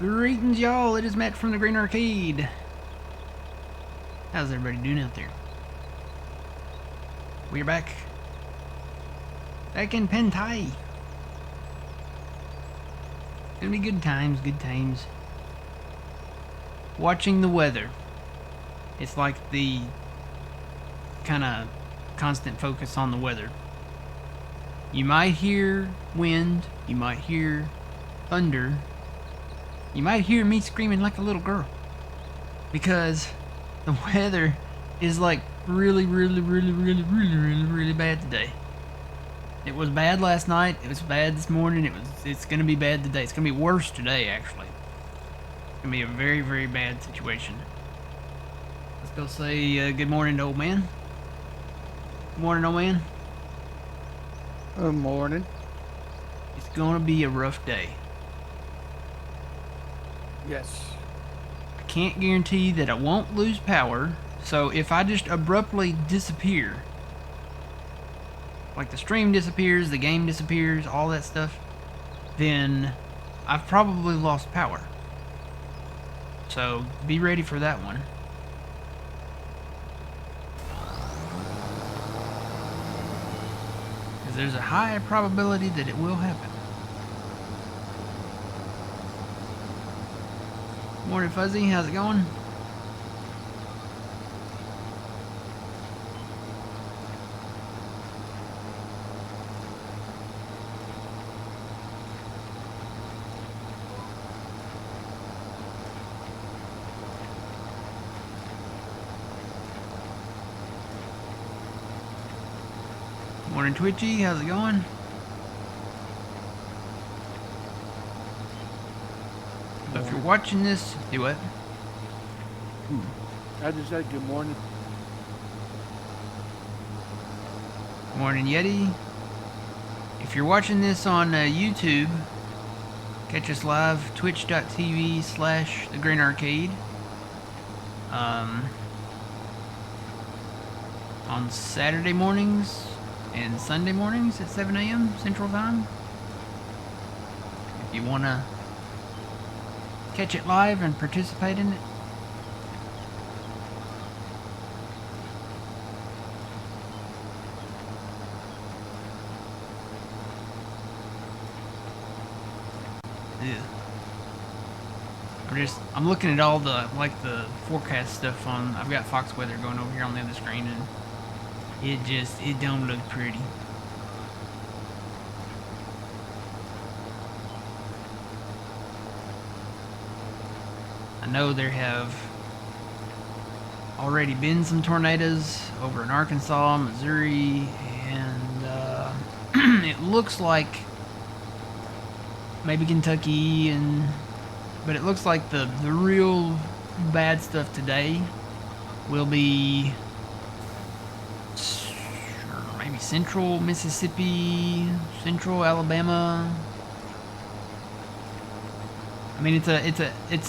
Greetings, y'all. It is Matt from the Green Arcade. How's everybody doing out there? We're back. Back in Pantai. Gonna be good times, good times. Watching the weather. It's like the kind of constant focus on the weather. You might hear wind, you might hear thunder, you might hear me screaming like a little girl. Because the weather is like really bad today. It was bad last night, it was bad this morning, it's gonna be bad today. It's gonna be worse today, actually. It's gonna be a very bad situation. Let's go say good morning to old man. Good morning, old man. Good morning. It's gonna be a rough day. Yes. I can't guarantee that I won't lose power, so if I just abruptly disappear, like the stream disappears, the game disappears, all that stuff, then I've probably lost power. So be ready for that one. Because there's a high probability that it will happen. Morning, Fuzzy. How's it going? Morning, Twitchy. How's it going? So if you're watching this, do what? I just said good morning. Morning, Yeti. If you're watching this on YouTube, catch us live, twitch.tv/The Green Arcade. On Saturday mornings and Sunday mornings at 7 a.m. Central Time. If you want to catch it live and participate in it. Yeah. I'm looking at all the forecast stuff on. I've got Fox Weather going over here on the other screen, and it don't look pretty. I know there have already been some tornadoes over in Arkansas, Missouri, and it looks like maybe Kentucky, but it looks like the real bad stuff today will be maybe central Mississippi, central Alabama. I mean, it's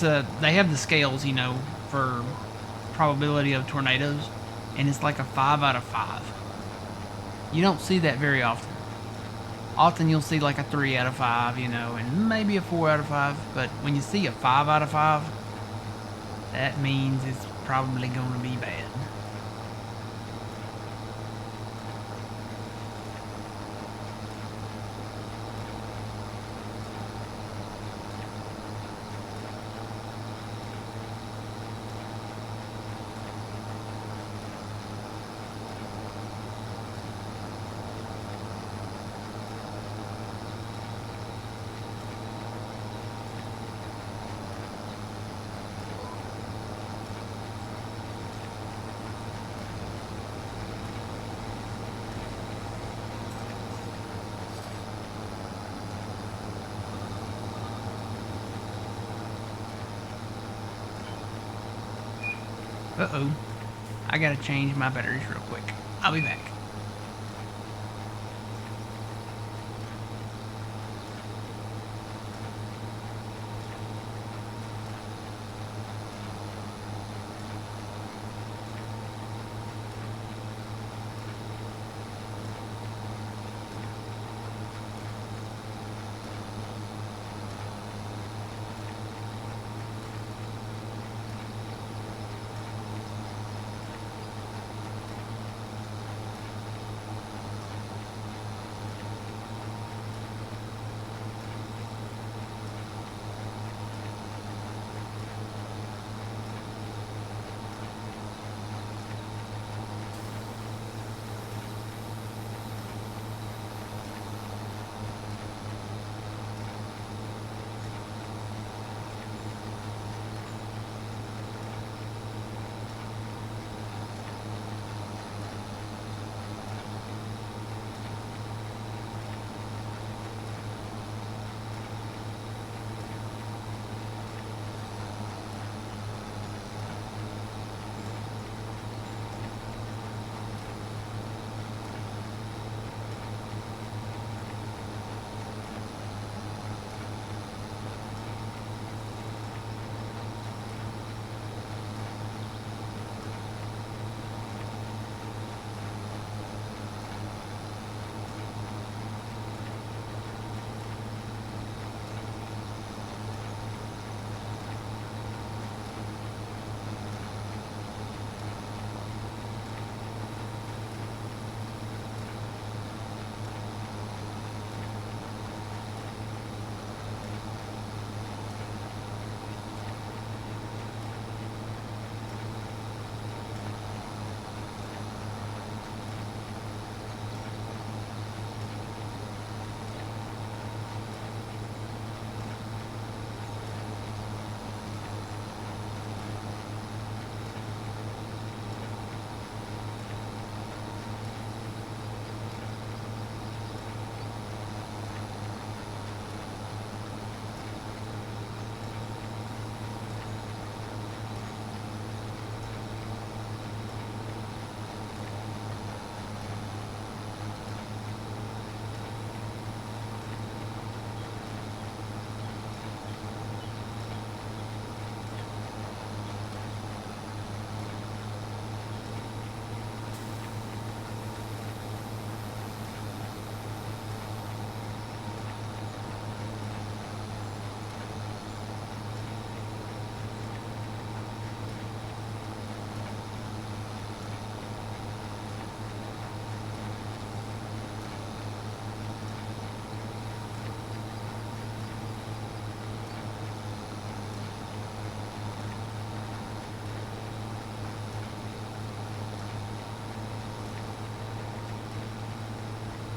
a they have the scales, for probability of tornadoes, and it's like a 5 out of 5. You don't see that very often. Often you'll see like a 3 out of 5, and maybe a 4 out of 5. But when you see a 5 out of 5, that means it's probably going to be bad. Uh-oh. I gotta change my batteries real quick. I'll be back.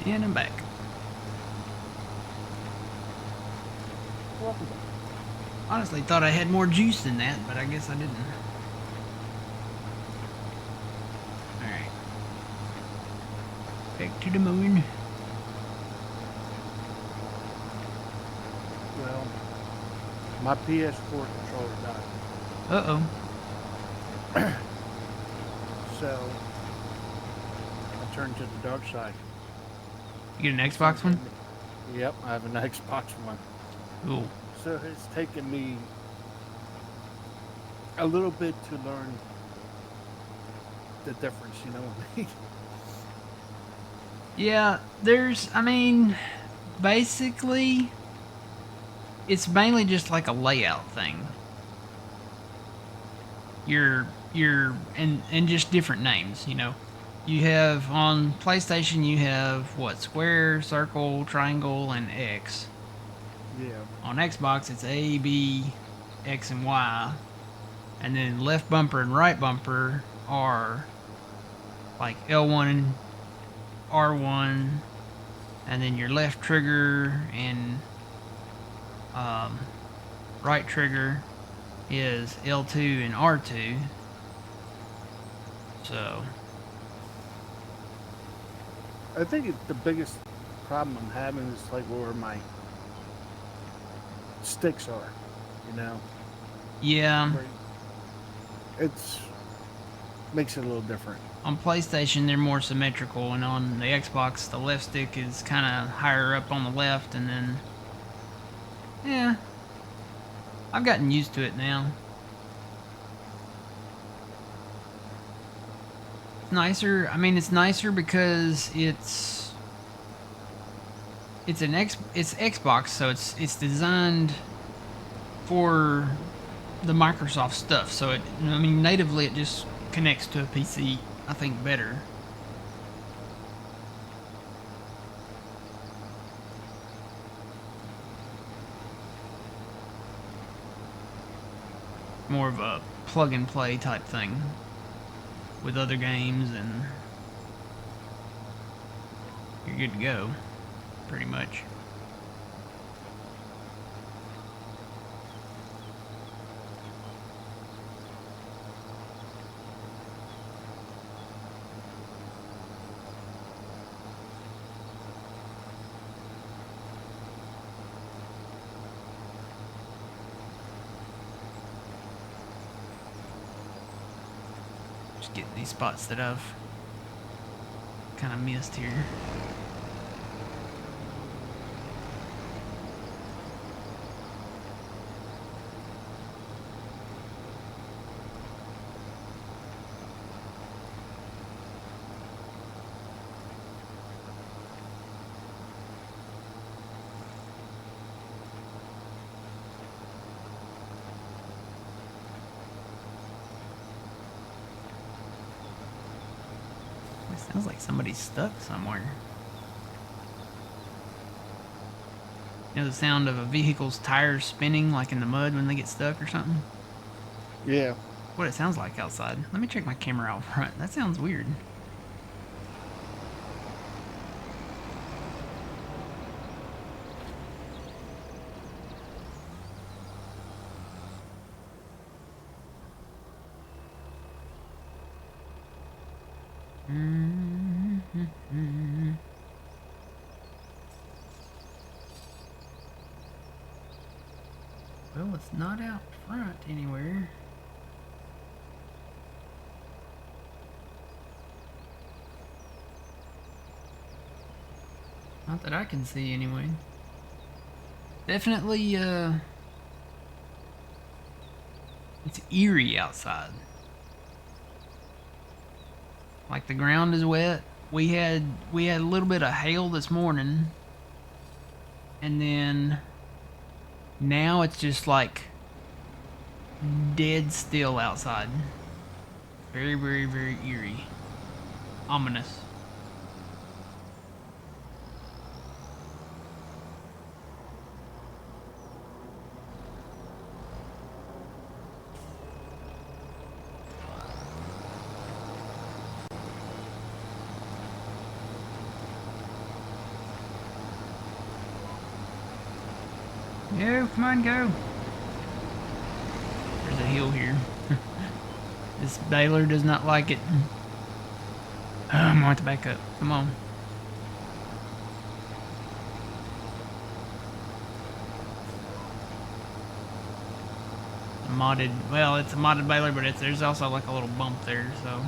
And I'm back. Welcome back. Honestly, thought I had more juice than that, but I guess I didn't. Alright. Back to the moon. Well, my PS4 controller died. Uh-oh. So, I turned to the dark side. You get an Xbox one? Yep, I have an Xbox One. Cool. So it's taken me a little bit to learn the difference, you know what I mean? Yeah, basically, it's mainly just like a layout thing. And just different names, you know. You have, on PlayStation, you have, what, square, circle, triangle, and X. Yeah. On Xbox, it's A, B, X, and Y. And then left bumper and right bumper are like L1 and R1. And then your left trigger and right trigger is L2 and R2. So I think the biggest problem I'm having is like where my sticks are, you know? yeah, Where it's makes it a little different. on PlayStation they're more symmetrical, and on the Xbox the left stick is kind of higher up on the left, and then yeah, I've gotten used to it now. Nicer. It's nicer because it's Xbox, so it's designed for the Microsoft stuff. So natively it just connects to a PC, I think, better. More of a plug and play type thing with other games, and you're good to go, pretty much. Getting these spots that I've kind of missed here. Sounds like somebody's stuck somewhere. You know the sound of a vehicle's tires spinning like in the mud when they get stuck or something? Yeah. What it sounds like outside. Let me check my camera out front. That sounds weird. Well, it's not out front anywhere. Not that I can see anyway. Definitely, it's eerie outside. Like the ground is wet. We had a little bit of hail this morning, and then now it's just like dead still outside. Very, very, very eerie. Ominous. No, come on, go. There's a hill here. This baler does not like it. I'm gonna have to back up. Come on. Modded, well, it's a modded baler, but there's also like a little bump there, so.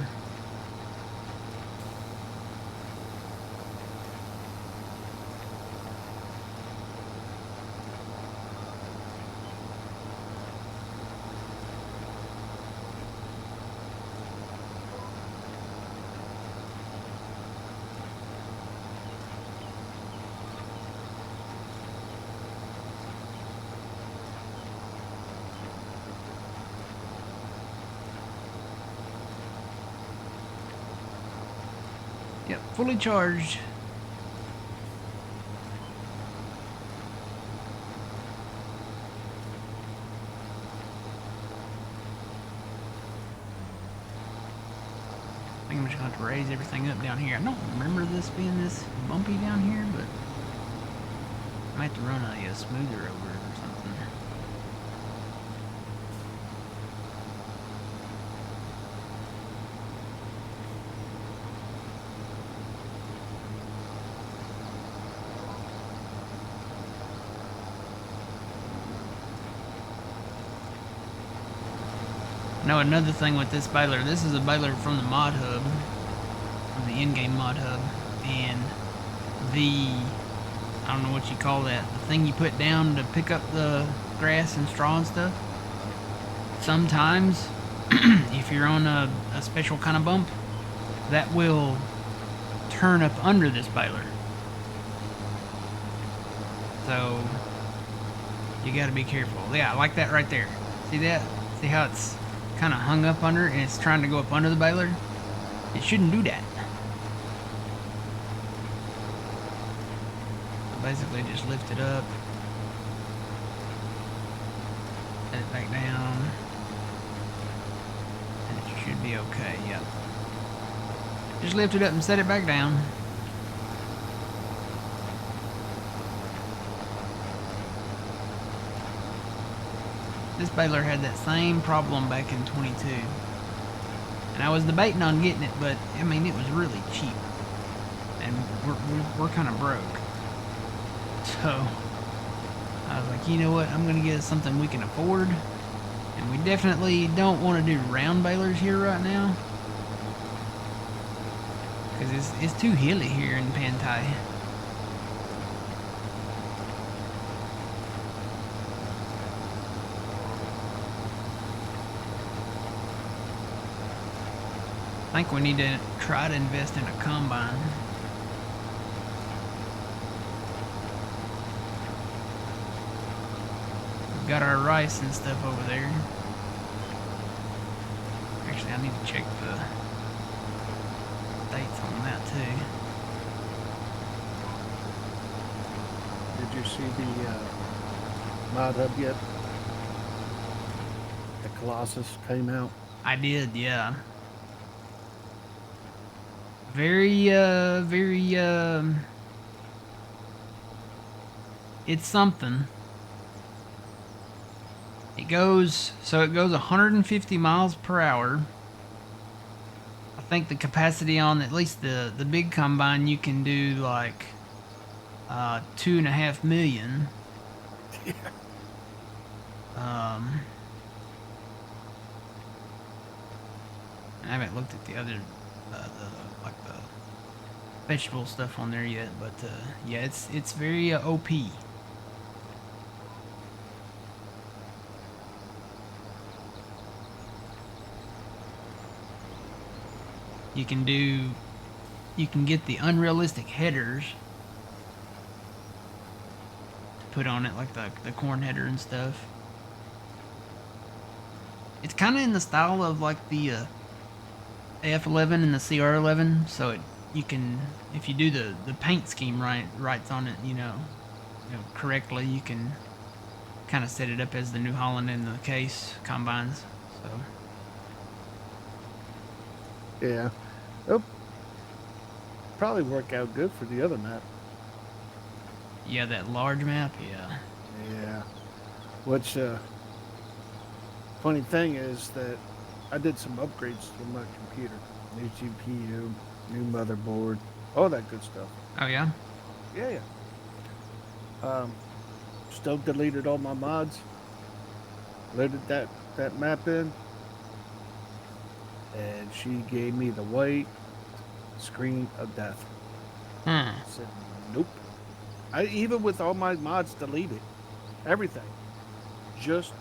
Yep, fully charged. I think I'm just gonna have to raise everything up down here. I don't remember this being this bumpy down here, but I might have to run a smoother over it or something. Now another thing with this baler, this is a baler from the mod hub, from the in-game mod hub, and I don't know what you call that, the thing you put down to pick up the grass and straw and stuff. Sometimes, if you're on a special kind of bump, that will turn up under this baler. So, you gotta be careful. Yeah, like that right there. See that? See how it's kind of hung up under and it's trying to go up under the baler? It shouldn't do that. So basically just lift it up, set it back down, and it should be okay. Yep. Just lift it up and set it back down. This baler had that same problem back in 22. And I was debating on getting it, but I mean, it was really cheap. And we're kind of broke. So I was like, you know what? I'm going to get something we can afford. And we definitely don't want to do round balers here right now. Because it's too hilly here in Pantai. I think we need to try to invest in a combine. We've got our rice and stuff over there. Actually, I need to check the dates on that too. Did you see the mod hub yet? The Colossus came out. I did, yeah. Very, it's something. It goes 150 miles per hour. I think the capacity on at least the big combine, you can do like 2.5 million. Yeah. I haven't looked at the other the vegetable stuff on there yet, but yeah, it's very OP. You can get the unrealistic headers to put on it, like the corn header and stuff. It's kind of in the style of like the AF11 and the CR11, so you can, if you do the paint scheme right on it, you know correctly, you can kind of set it up as the New Holland and the case combines. So Yeah. It'll probably work out good for the other map. yeah, that large map, yeah. Yeah. Which funny thing is that I did some upgrades to my computer. New GPU, new motherboard, all that good stuff. Oh yeah. Yeah, yeah. Um, Still deleted all my mods. Loaded that map in, and she gave me the white screen of death. Hmm. I said, nope. I even with all my mods deleted, everything. Just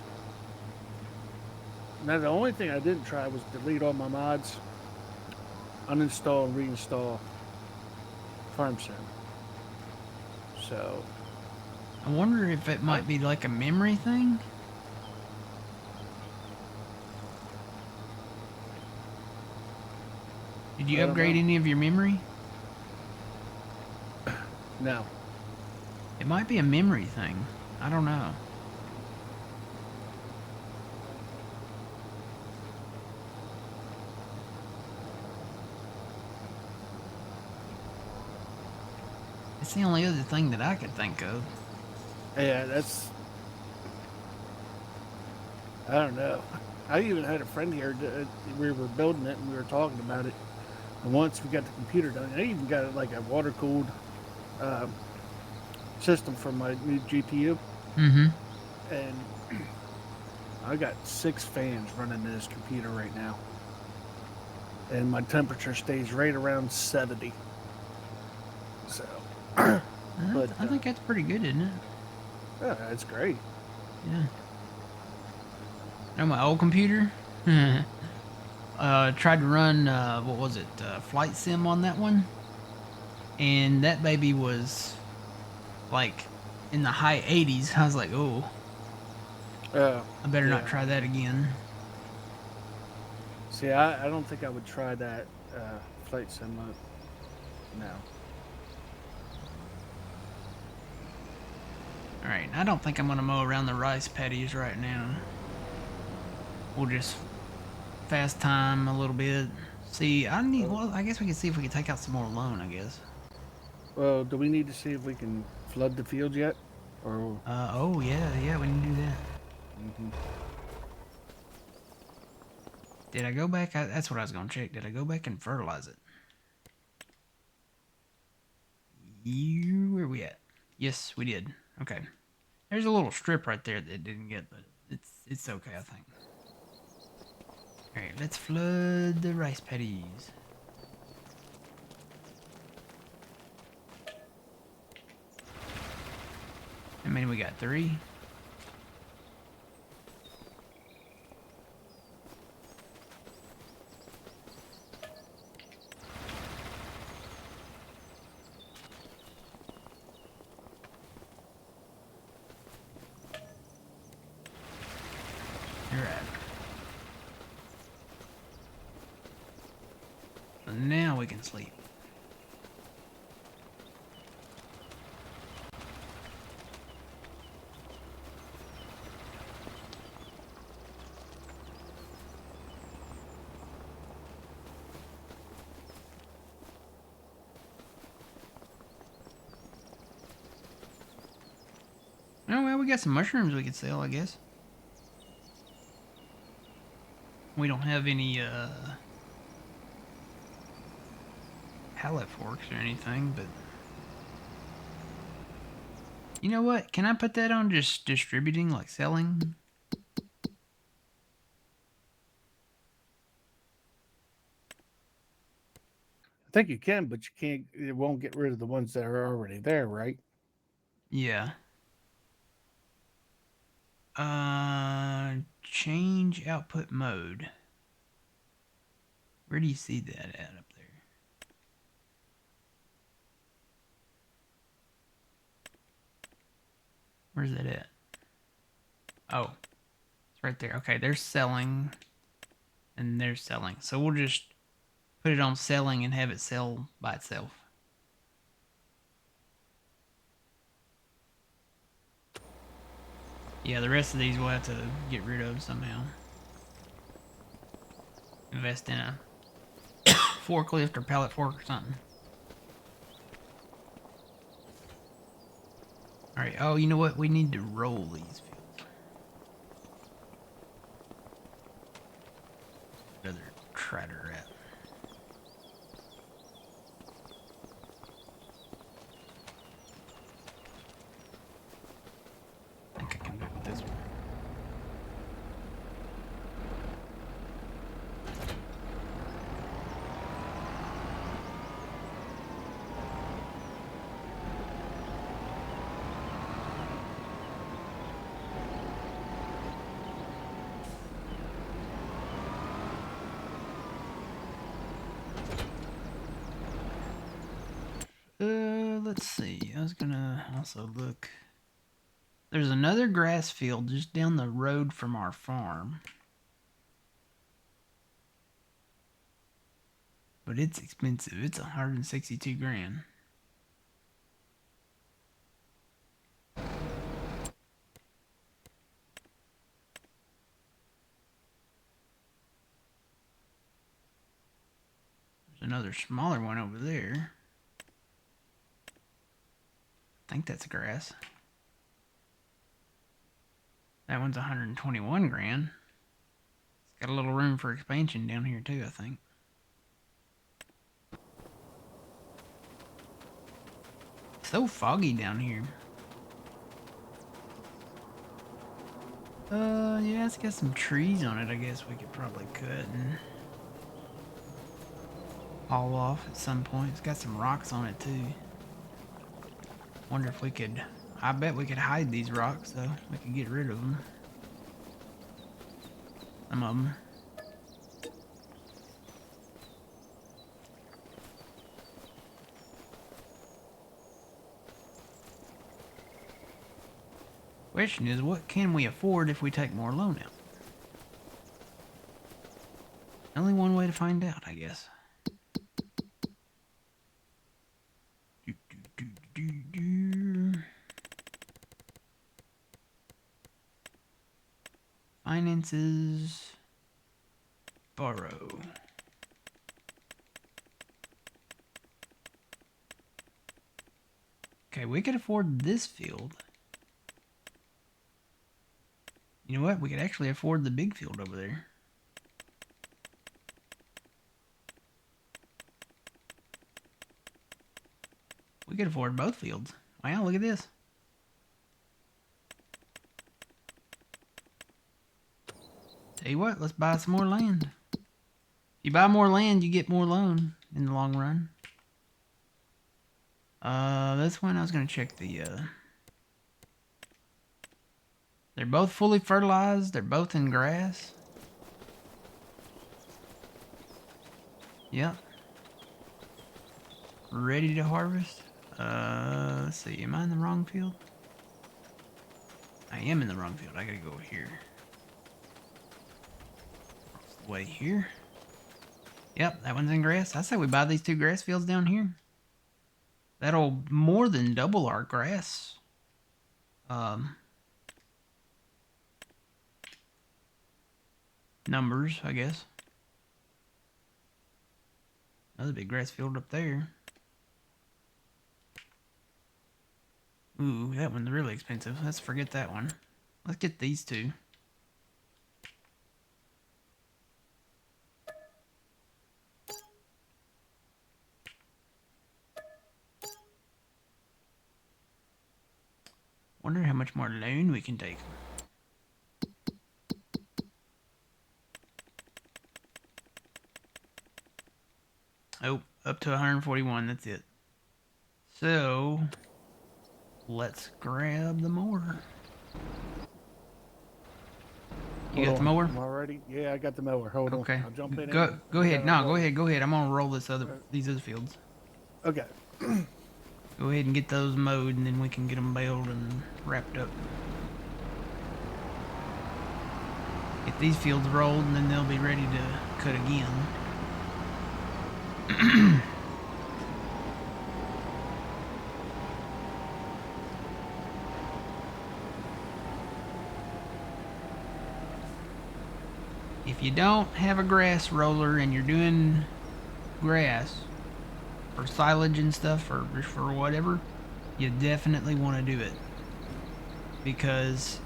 now, the only thing I didn't try was delete all my mods, uninstall and reinstall Farm Sim. So I wonder if it I might be like a memory thing. Did you I don't upgrade know. any of your memory? No. It might be a memory thing. I don't know. It's the only other thing that I could think of. Yeah, that's I don't know. I even had a friend here. We were building it and we were talking about it. And once we got the computer done, I even got like a water cooled um, system for my new GPU, Mm-hmm. and I got 6 fans running in this computer right now, and my temperature stays right around 70. So, but I think that's pretty good, isn't it? yeah, it's great. Yeah. You know, my old computer. Tried to run what was it? Flight sim on that one, and that baby was like in the high 80s. I was like, oh, Uh, I better not yeah. try that again. See, I don't think I would try that flight sim. No. All right, I don't think I'm gonna mow around the rice paddies right now. We'll just fast time a little bit. See, I need. Oh, Well, I guess we can see if we can take out some more loan. I guess. well, do we need to see if we can flood the field yet? Or Oh yeah, yeah, we need to do that. mhm. Did I go back? That's what I was gonna check. Did I go back and fertilize it? Where we at? Yes, we did. Okay. There's a little strip right there that didn't get, but it's okay, I think. All right, let's flood the rice paddies. I mean, we got 3. All right. So now we can sleep. Oh well, we got some mushrooms we could sell, I guess. We don't have any pallet forks or anything, but you know what? Can I put that on just distributing, like selling? I think you can, but you can't. It won't get rid of the ones that are already there, right? Yeah. Change output mode. Where do you see that at up there? Where's that at? Oh, it's right there. Okay, they're selling and they're selling. So we'll just put it on selling and have it sell by itself. Yeah, the rest of these we'll have to get rid of somehow. Invest in a forklift or pallet fork or something. All right. Oh, you know what? We need to roll these fields. Another trader at. I think I can do it this way. Let's see. I was gonna also look. There's another grass field just down the road from our farm. But it's expensive. It's 162 grand. There's another smaller one over there. I think that's grass. That one's 121 grand. It's got a little room for expansion down here too, I think. So foggy down here. Yeah, it's got some trees on it. I guess we could probably cut and haul off at some point. It's got some rocks on it too. Wonder if we could. I bet we could hide these rocks though. We could get rid of them. Some of them. Question is, what can we afford if we take more loan out? Only one way to find out, I guess. Finances. Borrow. Okay, we could afford this field. You know what? We could actually afford the big field over there. We could afford both fields. Wow, look at this. Tell you what, let's buy some more land. If you buy more land, you get more loan in the long run. This one I was gonna check the they're both fully fertilized, they're both in grass. Yep. Ready to harvest. Let's see, am I in the wrong field? I am in the wrong field. I gotta go here. Way here. Yep, that one's in grass. I say we buy these two grass fields down here. That'll more than double our grass. Numbers, I guess. Another big grass field up there. Ooh, that one's really expensive. Let's forget that one. Let's get these two. Wonder how much more loan we can take. Oh, up to 141, that's it. So, let's grab the mower. You got the mower? I'm already. Yeah, I got the mower. Hold on. Okay. I'll jump in. Go ahead. No, go ahead. Go ahead. I'm gonna roll these other fields. Okay. Go ahead and get those mowed, and then we can get them baled and wrapped up. Get these fields rolled, and then they'll be ready to cut again. If you don't have a grass roller and you're doing grass for silage and stuff or for whatever, you definitely want to do it, because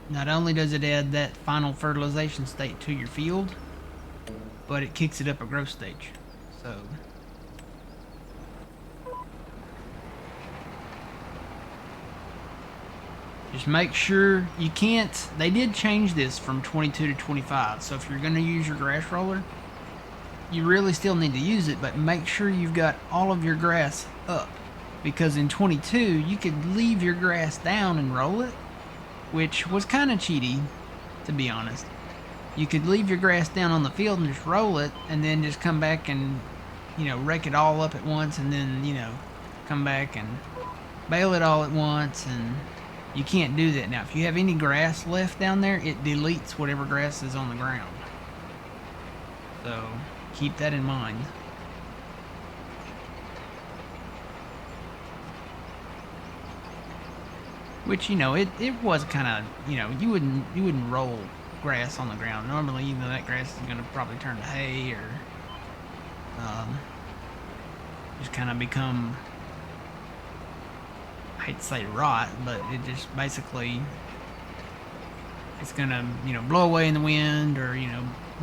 not only does it add that final fertilization state to your field, but it kicks it up a growth stage. So just make sure you can't. They did change this from 22 to 25. So if you're going to use your grass roller, you really still need to use it, but make sure you've got all of your grass up. Because in 22, you could leave your grass down and roll it, which was kind of cheaty, to be honest. You could leave your grass down on the field and just roll it, and then just come back and, rake it all up at once, and then, come back and bale it all at once, and you can't do that now. If you have any grass left down there, it deletes whatever grass is on the ground. So keep that in mind. Which, it was kind of, you wouldn't roll grass on the ground. Normally, that grass is going to probably turn to hay or just kind of become, I hate to say rot, but it just basically, it's going to, blow away in the wind or,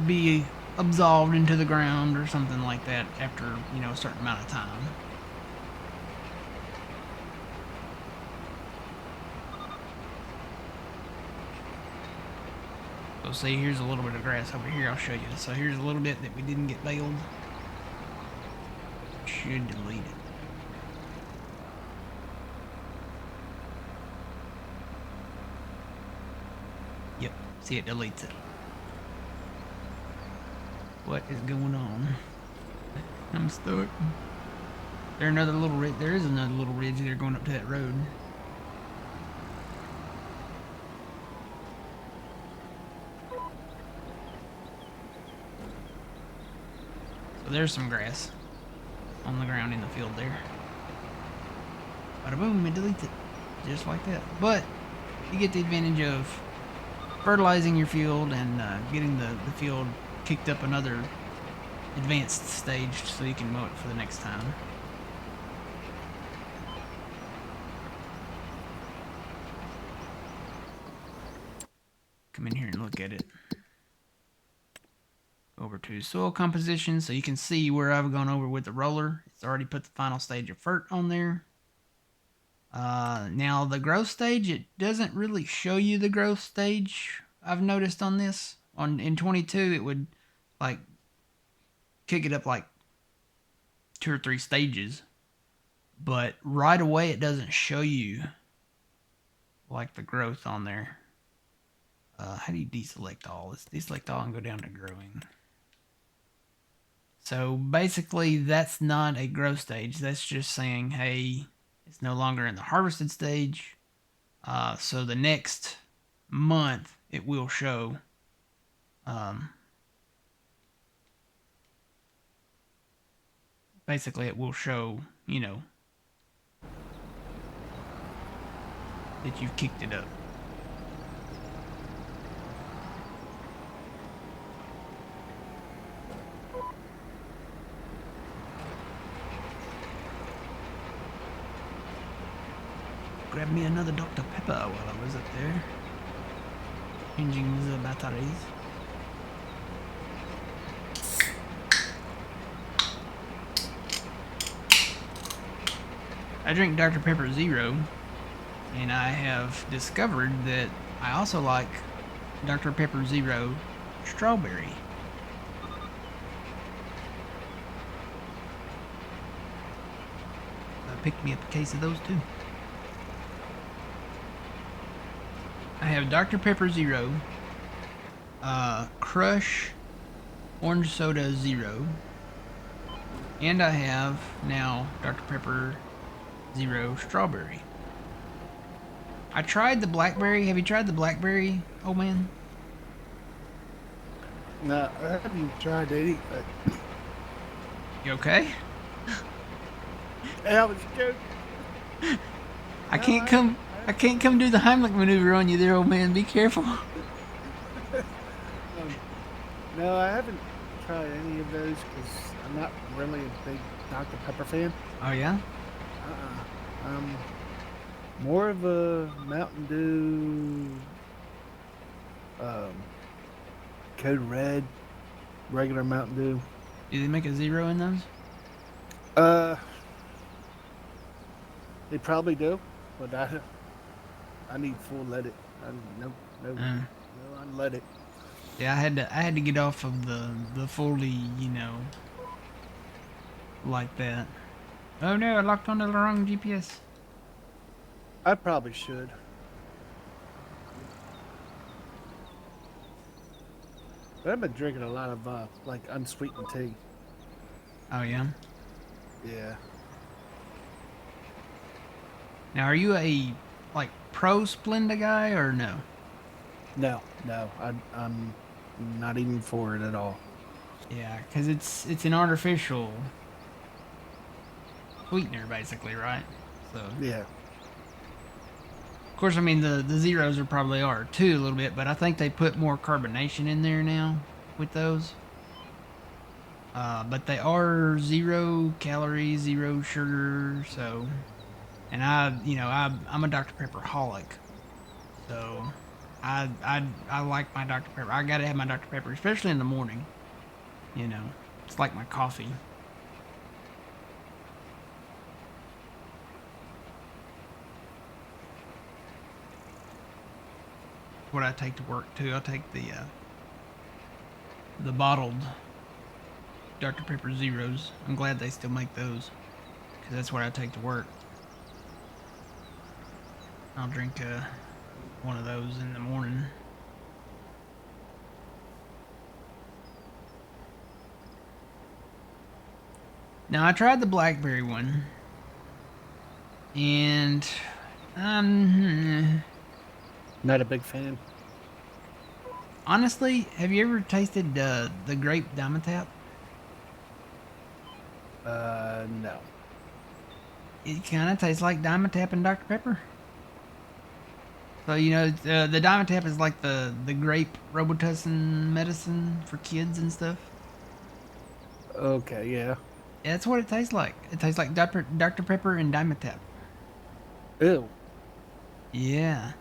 be absolved into the ground or something like that after, a certain amount of time. So see, here's a little bit of grass over here. I'll show you. So here's a little bit that we didn't get baled. Should delete it. Yep. See, it deletes it. What is going on? I'm stuck. There is another little ridge there going up to that road. So there's some grass on the ground in the field there. Bada boom, it deletes it. Just like that. But you get the advantage of fertilizing your field and getting the field kicked up another advanced stage so you can mow it for the next time. Come in here and look at it. Over to soil composition so you can see where I've gone over with the roller. It's already put the final stage of FERT on there. Now the growth stage, it doesn't really show you the growth stage. I've noticed on this. In 22, it would like kick it up like 2 or 3 stages. But right away, it doesn't show you like the growth on there. How do you deselect all? Let's deselect all and go down to growing. So basically, that's not a growth stage. That's just saying, hey, it's no longer in the harvested stage. So the next month, it will show. Basically, it will show, that you've kicked it up. Grab me another Dr. Pepper while I was up there. Changing the batteries. I drink Dr. Pepper Zero, and I have discovered that I also like Dr. Pepper Zero Strawberry. I picked me up a case of those too. I have Dr. Pepper Zero, Crush Orange Soda Zero, and I have now Dr. Pepper Zero Strawberry. I tried the blackberry. Have you tried the blackberry, old man? No, I haven't tried anything. You okay? I was joking. I can't come do the Heimlich maneuver on you there, old man. Be careful. No, I haven't tried any of those because I'm not really a big Dr. Pepper fan. Oh yeah? I'm more of a Mountain Dew, Code Red, regular Mountain Dew. Do they make a zero in those? Uh, they probably do, but I need full let it. I, no, no, Uh, no, unlet it. yeah, I had to get off of the fully, like that. Oh no, I locked onto the wrong GPS. I probably should. But I've been drinking a lot of like unsweetened tea. Oh yeah. Yeah. Now, are you a like pro Splenda guy or no? No, no, I'm not even for it at all. Yeah, because it's an artificial sweetener basically, right? So of Yeah. course, I mean the zeros are probably are too a little bit, but I think they put more carbonation in there now with those. But they are 0 calories, zero sugar. So, and I'm a Dr Pepper holic. So, I like my Dr Pepper. I gotta have my Dr Pepper, especially in the morning. You know, it's like my coffee. What I take to work too. I take the bottled Dr Pepper zeros. I'm glad they still make those because that's what I take to work. I'll drink one of those in the morning. Now I tried the blackberry one, and um, Not a big fan. honestly, have you ever tasted the grape Dimetapp? No. It kind of tastes like Dimetapp and Dr Pepper. So the Dimetapp is like the grape Robitussin medicine for kids and stuff. Okay, yeah. Yeah, that's what it tastes like. It tastes like Dr Pepper and Dimetapp. Ew. Yeah.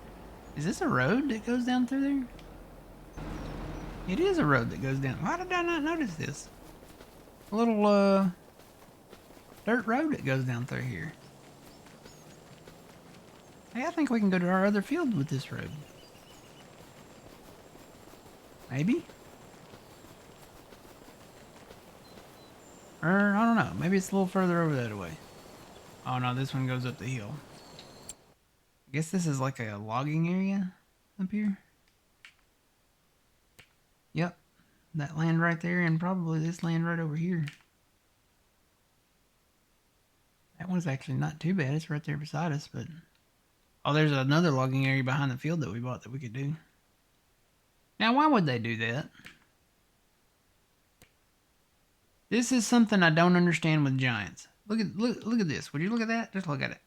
Is this a road that goes down through there? It is a road that goes down. Why did I not notice this? A little dirt road that goes down through here. Hey, I think we can go to our other field with this road. Maybe? Or, I don't know. Maybe it's a little further over that way. Oh no, this one goes up the hill. I guess this is like a logging area up here. Yep. That land right there and probably this land right over here. That one's actually not too bad. It's right there beside us, but... Oh, there's another logging area behind the field that we bought that we could do. Now, why would they do that? This is something I don't understand with giants. Look at this. Would you look at that? Just look at it.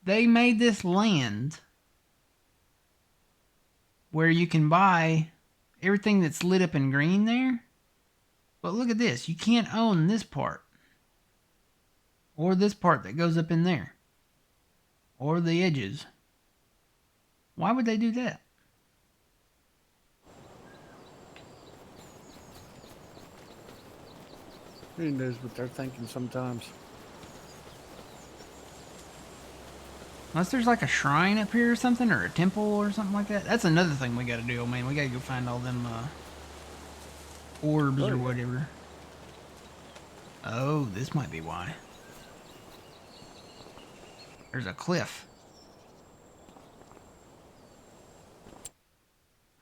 They made this land where you can buy everything that's lit up in green there. But look at this. You can't own this part. Or this part that goes up in there. Or the edges. Why would they do that? Who knows what they're thinking sometimes? Unless there's like a shrine up here or something, or a temple or something like that. That's another thing we gotta do, man. We gotta go find all them orbs Oh, or yeah. whatever. Oh, this might be why. There's a cliff.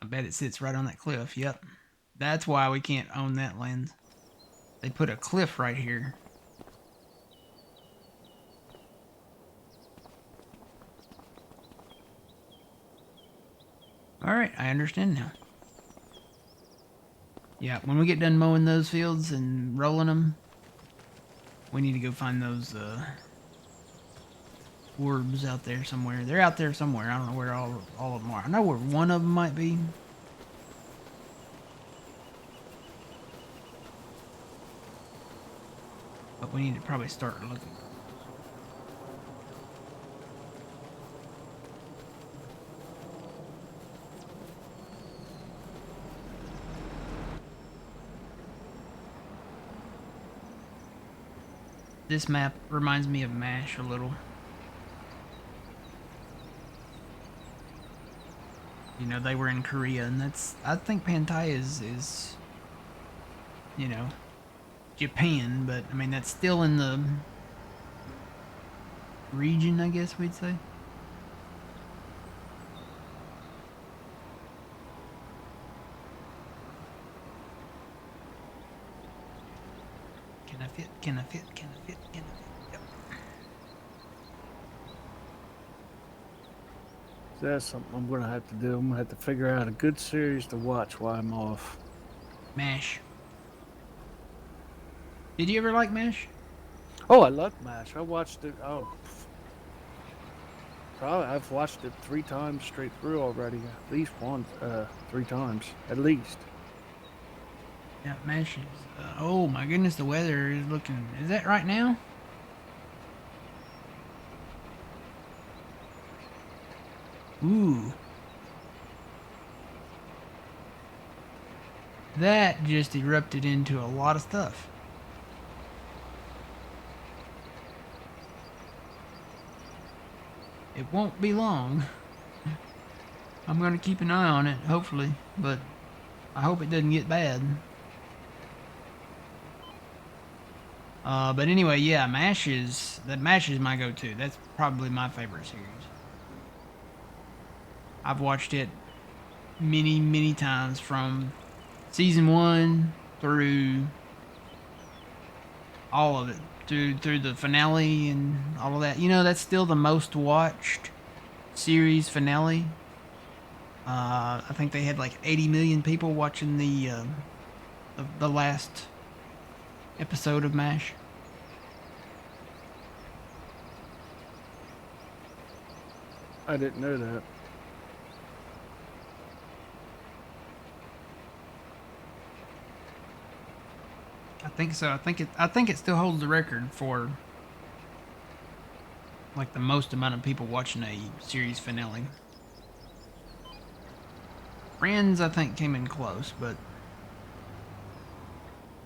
I bet it sits right on that cliff. Yep. That's why we can't own that land. They put a cliff right here. Alright, I understand now. Yeah, when we get done mowing those fields and rolling them, we need to go find those orbs out there somewhere. They're out there somewhere. I don't know where all of them are. I know where one of them might be. But we need to probably start looking. This map reminds me of MASH a little. You know, they were in Korea, and that's, I think Pantai is, you know, Japan, but I mean that's still in the region, I guess we'd say. Can I fit? Can I fit? Can I fit? Can I fit? Yep. That's something I'm gonna have to do. I'm gonna have to figure out a good series to watch while I'm off. MASH. Did you ever like MASH? Oh, I love MASH. I watched it. Oh, probably I've watched it 3 times straight through already. At least 3 times, at least. Yeah, MASH is. Oh my goodness, the weather is looking. Is that right now? Ooh. That just erupted into a lot of stuff. It won't be long. I'm gonna keep an eye on it, hopefully, but I hope it doesn't get bad. But anyway, yeah, MASH is my go-to. That's probably my favorite series. I've watched it many, many times from season 1 through all of it, through the finale and all of that. You know, that's still the most watched series finale. I think they had like 80 million people watching the last episode of MASH. I didn't know that. I think so. I think it still holds the record for like the most amount of people watching a series finale. Friends, I think, came in close, but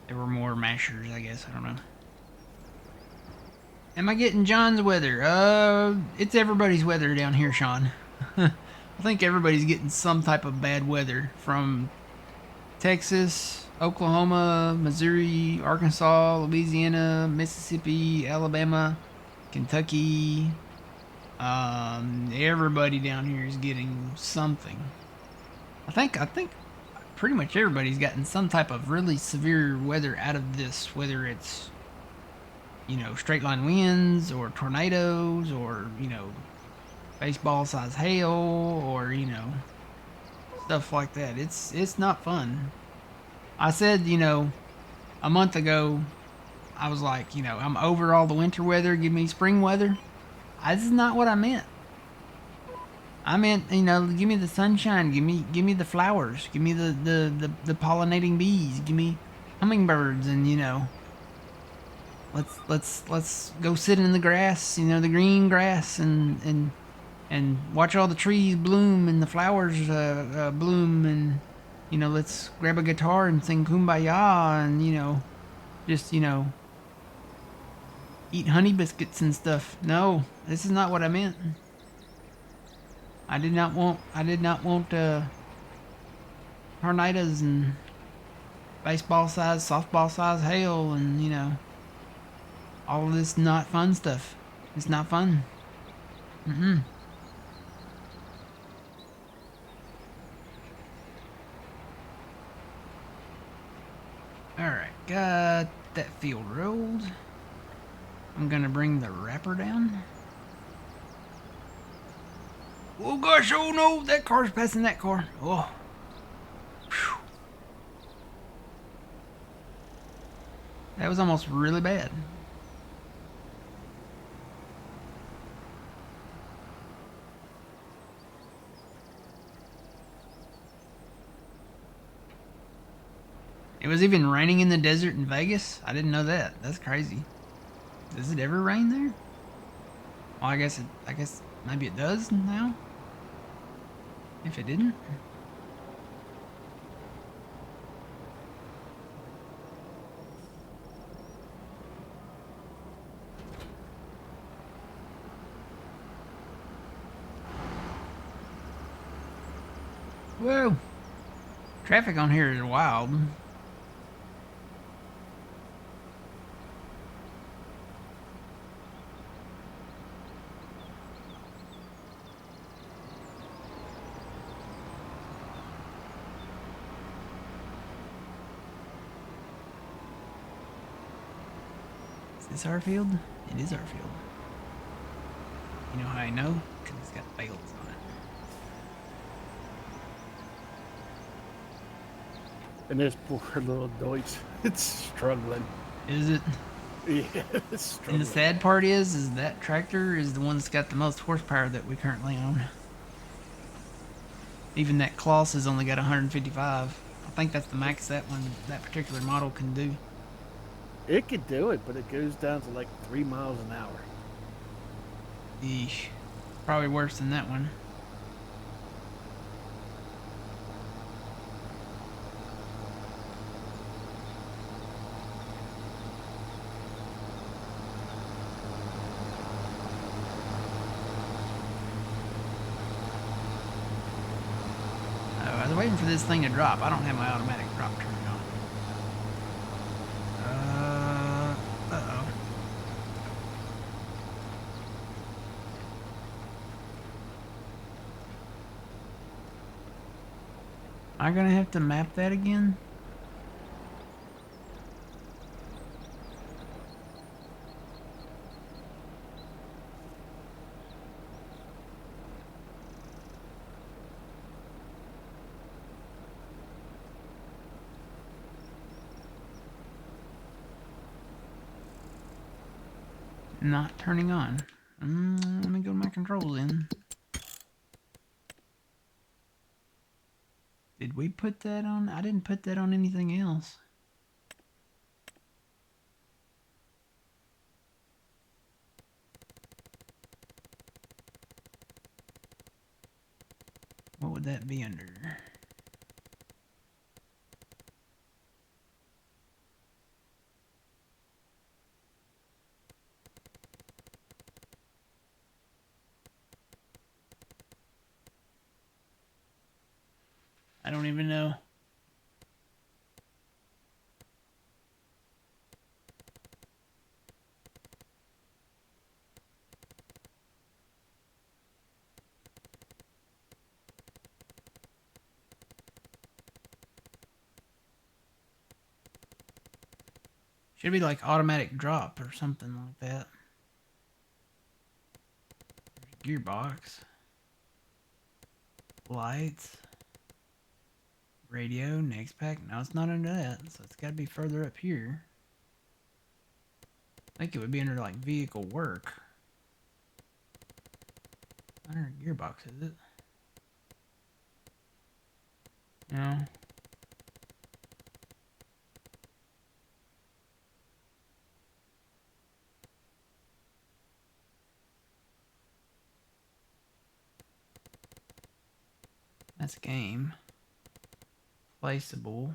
there were more mashers, I guess. I don't know. Am I getting John's weather? It's everybody's weather down here, Sean. I think everybody's getting some type of bad weather from Texas, Oklahoma, Missouri, Arkansas, Louisiana, Mississippi, Alabama, Kentucky. Everybody down here is getting something. I think pretty much everybody's gotten some type of really severe weather out of this, whether it's, you know, straight line winds or tornadoes or, you know, baseball size hail or, you know, stuff like that. It's not fun. I said, you know, a month ago, I was like, you know, I'm over all the winter weather, give me spring weather. This is not what I meant. I meant, you know, give me the sunshine, give me the flowers, give me the pollinating bees, give me hummingbirds, and, you know, let's go sit in the grass, you know, the green grass, and watch all the trees bloom and the flowers bloom, and, you know, let's grab a guitar and sing Kumbaya, and, you know, just, you know, eat honey biscuits and stuff. No, this is not what I meant. I did not want tornadoes and baseball size, softball size hail, and, you know, all of this not fun stuff. It's not fun. Alright, got that field rolled. I'm gonna bring the wrapper down. Oh gosh, oh no, that car's passing that car. Oh. Whew. That was almost really bad. It was even raining in the desert in Vegas? I didn't know that. That's crazy. Does it ever rain there? Well, I guess maybe it does now. If it didn't. Whoa! Traffic on here is wild. Is this our field? It is our field. You know how I know? Because it's got bales on it. And this poor little Deutsch, it's struggling. Is it? Yeah, it's And struggling. the sad part is that tractor is the one that's got the most horsepower that we currently own. Even that Kloss has only got 155. I think that's the max that that particular model can do. It could do it, but it goes down to like 3 miles an hour. Eesh. Probably worse than that one. Oh, I was waiting for this thing to drop. I don't have my automatic drop turned on. Uh-oh. Am I gonna have to map that again? Not turning on. Let me go to my controls in. Did we put that on? I didn't put that on anything else. What would that be under? I don't even know. Should be like automatic drop or something like that. Gearbox. Lights. Radio, next pack. No, it's not under that, so it's got to be further up here. I think it would be under like vehicle work. Under gearbox, is it? No. That's game. Placeable.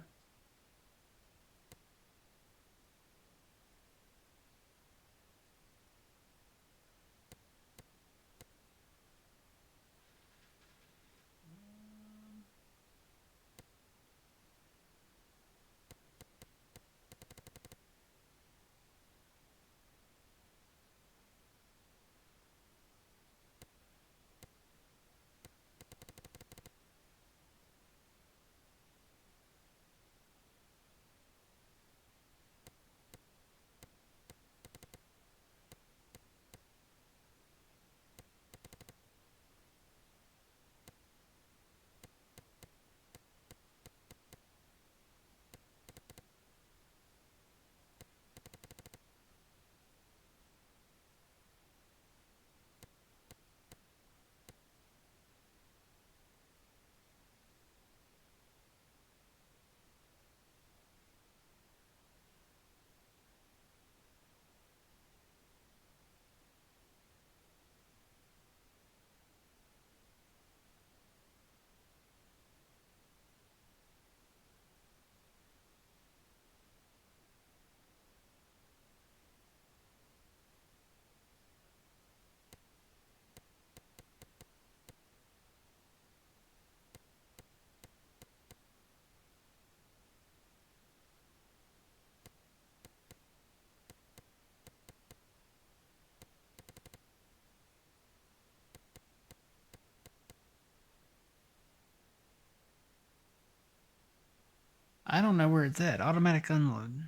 I don't know where it's at. Automatic unload.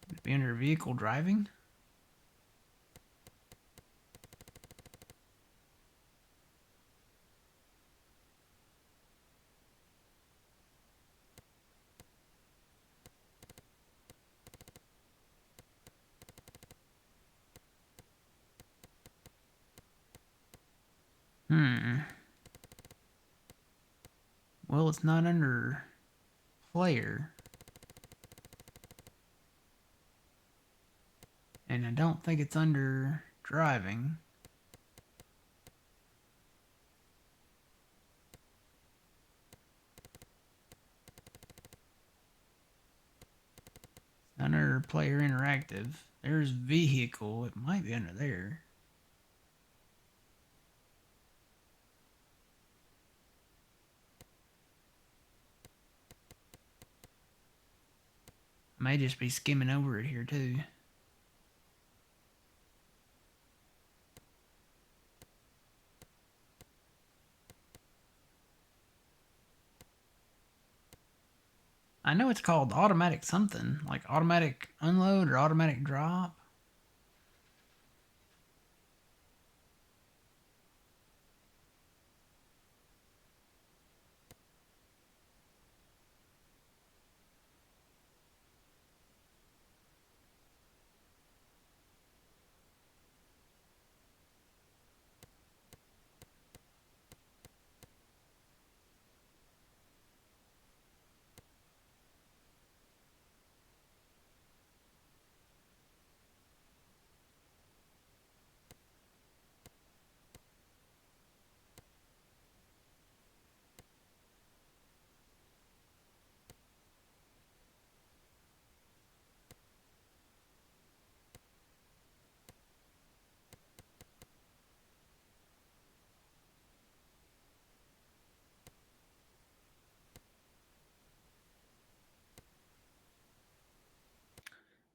Would it be under vehicle driving? Well, it's not under player. And I don't think it's under driving. It's under player interactive. There's vehicle. It might be under there. I may just be skimming over it here too. I know it's called automatic something, like automatic unload or automatic drop.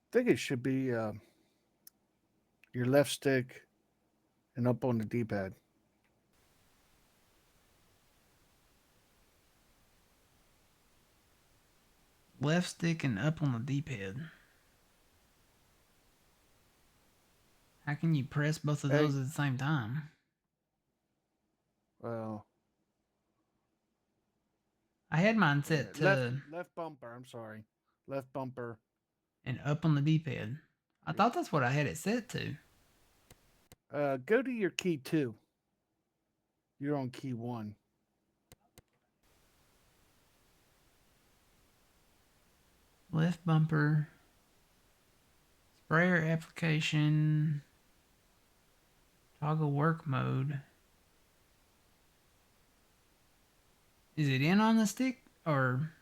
I think it should be your left stick and up on the D-pad. Left stick and up on the D-pad. How can you press both of those Hey, at the same time? well, I had mine set to left bumper. I'm sorry, left bumper. and up on the D-pad. I thought that's what I had it set to. Go to your key 2. You're on key 1. Left bumper, sprayer application, toggle work mode. Is it in on the stick or?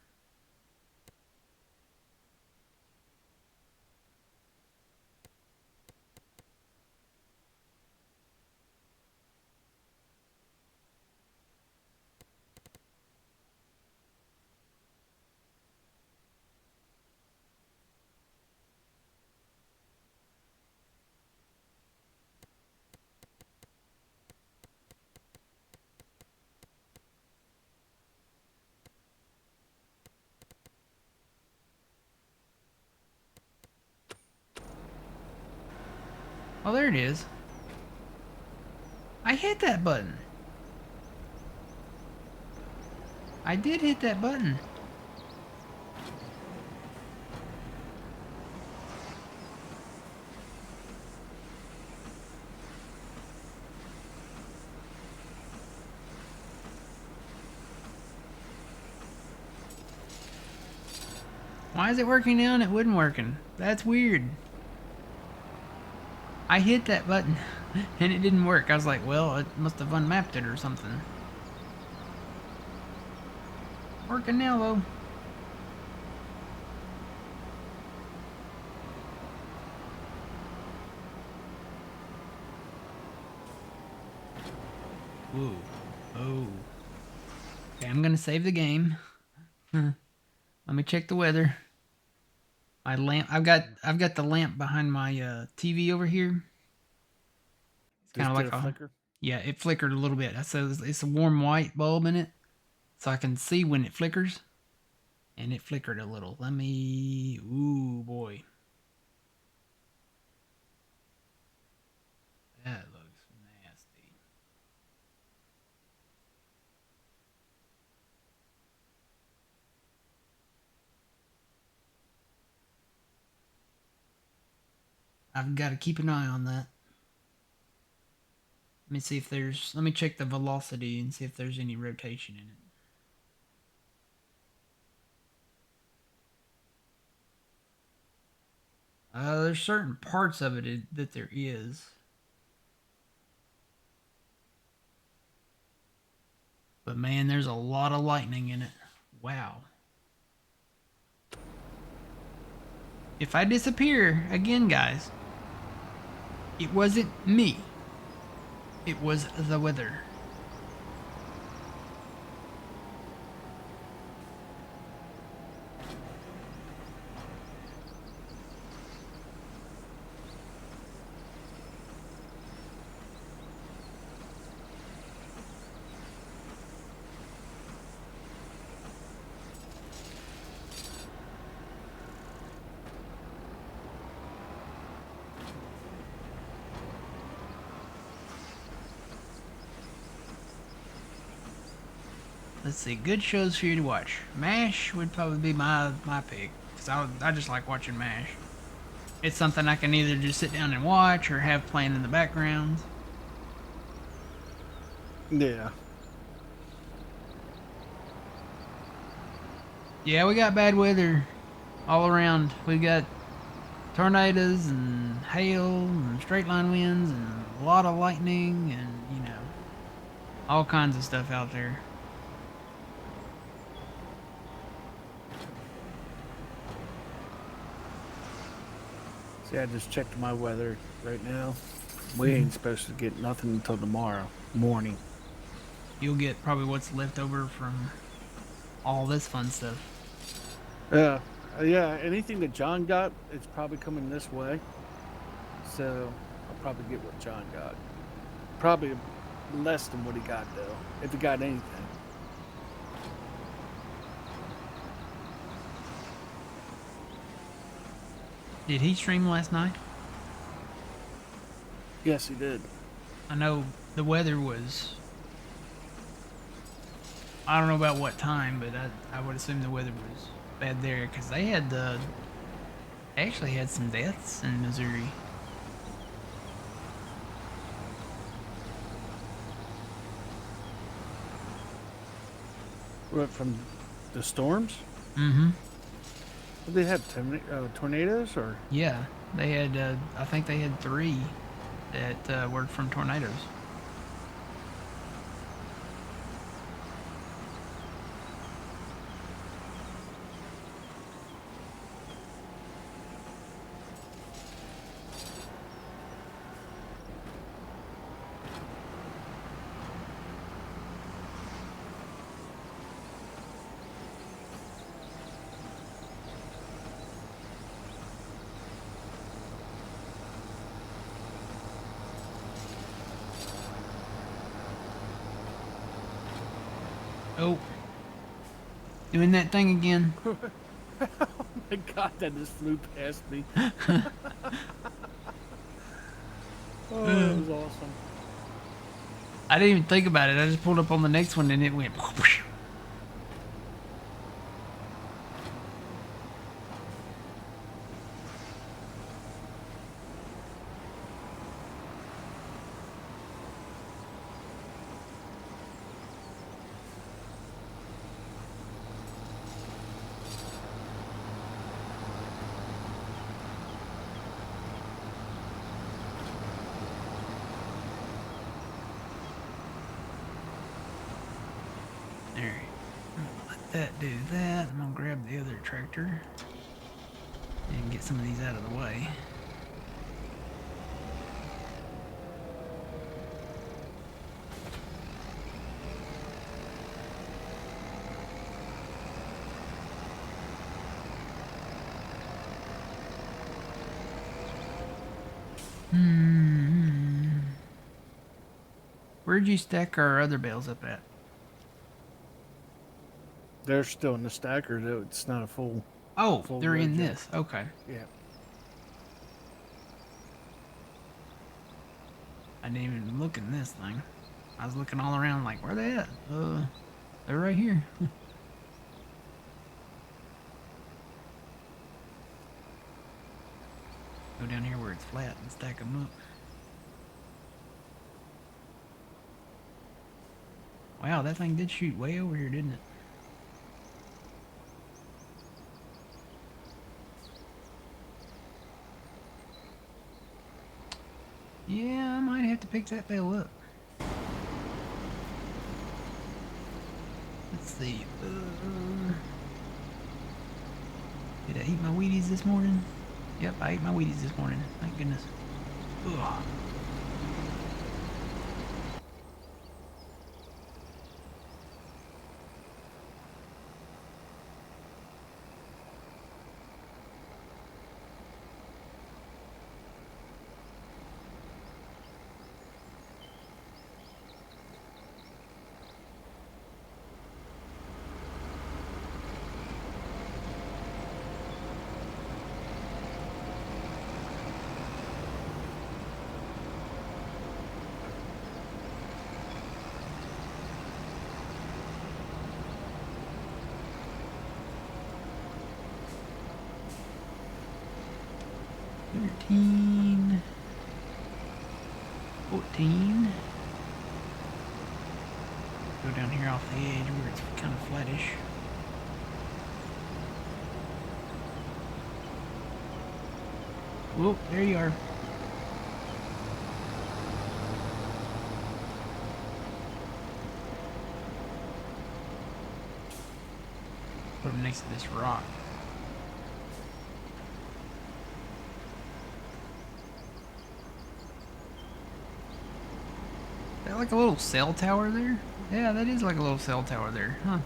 Oh, there it is. I hit that button. I did hit that button. Why is it working now and it wasn't working? That's weird. I hit that button and it didn't work. I was like, well, it must have unmapped it or something. Working now though. Whoa. Oh. Okay, I'm gonna save the game. Let me check the weather. My lamp. I've got the lamp behind my TV over here. It's kind Just of did like a a, flicker. yeah. It flickered a little bit. So it's a warm white bulb in it, so I can see when it flickers, and it flickered a little. Let me. Ooh boy, that looks nasty. I've got to keep an eye on that. Let me see if there's. Let me check the velocity and see if there's any rotation in it. There's certain parts of it that there is, but man, there's a lot of lightning in it. Wow. If I disappear again, guys, it wasn't me. It was the weather. Let's see, good shows for you to watch. MASH would probably be my pick, because I just like watching MASH. It's something I can either just sit down and watch or have playing in the background. Yeah. Yeah, we got bad weather all around. We got tornadoes and hail and straight line winds and a lot of lightning and, all kinds of stuff out there. See, I just checked my weather right now. We ain't supposed to get nothing until tomorrow morning. You'll get probably what's left over from all this fun stuff. Yeah. Anything that John got, it's probably coming this way. So I'll probably get what John got. Probably less than what he got though, if he got anything. Did he stream last night? Yes, he did. I know the weather was. I don't know about what time, but I would assume the weather was bad there because they actually had some deaths in Missouri. What, from the storms? Mm-hmm. Did they have tornadoes or? Yeah, they had. I think they had 3 that were from tornadoes. Oh, doing that thing again. Oh my god, that just flew past me. Oh, that was awesome. I didn't even think about it. I just pulled up on the next one and it went. Alright, I'm gonna let that do that. I'm gonna grab the other tractor and get some of these out of the way. Hmm. Where'd you stack our other bales up at? They're still in the stacker though. It's not a Oh, full they're load in yet. this. Okay. Yeah. I didn't even look in this thing. I was looking all around like, where they at? They're right here. Go down here where it's flat and stack them up. Wow, that thing did shoot way over here, didn't it? Yeah, I might have to pick that bale up. Let's see. Did I eat my Wheaties this morning? Yep, I ate my Wheaties this morning. Thank goodness. Ugh. 13, 14. Go down here off the edge where it's kind of flattish. Whoop, there you are. Put them next to this rock. Is that like a little cell tower there? Yeah, that is like a little cell tower there, huh?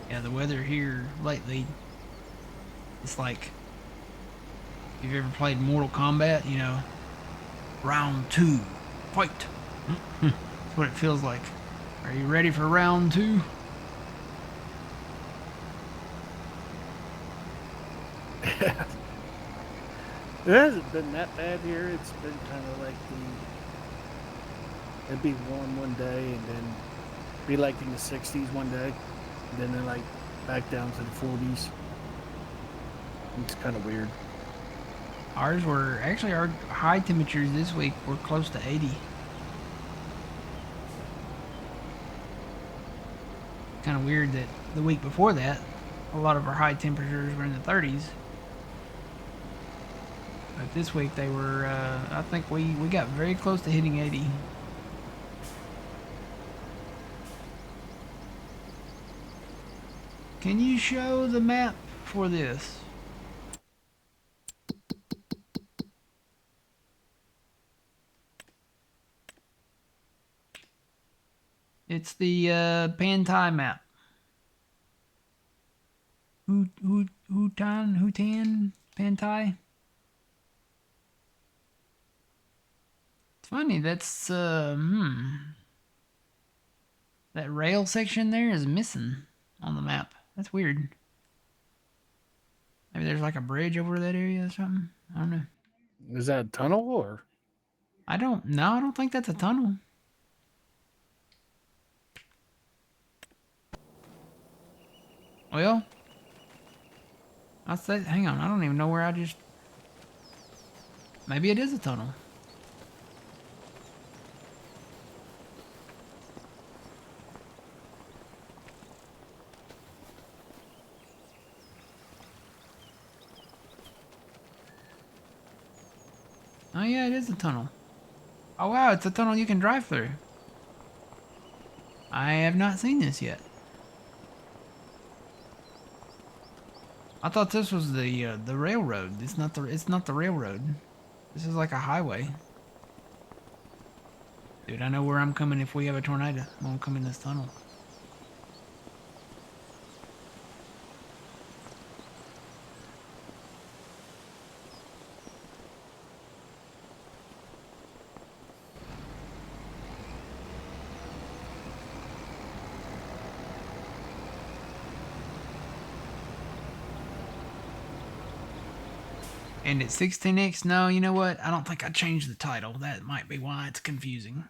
Yeah, the weather here lately, it's like, if you've ever played Mortal Kombat, you know, round 2, fight. That's what it feels like. Are you ready for round 2? It hasn't been that bad here. It's been kind of like it'd be warm one day and then be like in the 60s one day, and then like back down to the 40s. It's kind of weird. Ours were, actually our high temperatures this week were close to 80. Kind of weird that the week before that, a lot of our high temperatures were in the 30s. But this week they were, I think we got very close to hitting 80. Can you show the map for this? It's the Pantai map. Hutan Pantai. It's funny, that's that rail section there is missing on the map. That's weird. Maybe there's like a bridge over that area or something. I don't know. Is that a tunnel or? I don't know. I don't think that's a tunnel. Well, I said, hang on. I don't even know where I just. Maybe it is a tunnel. Oh yeah, it is a tunnel. Oh wow, it's a tunnel you can drive through. I have not seen this yet. I thought this was the railroad. It's not the railroad. This is like a highway. Dude, I know where I'm coming if we have a tornado. I'm gonna come in this tunnel. And at 16x, no, you know what? I don't think I changed the title. That might be why it's confusing.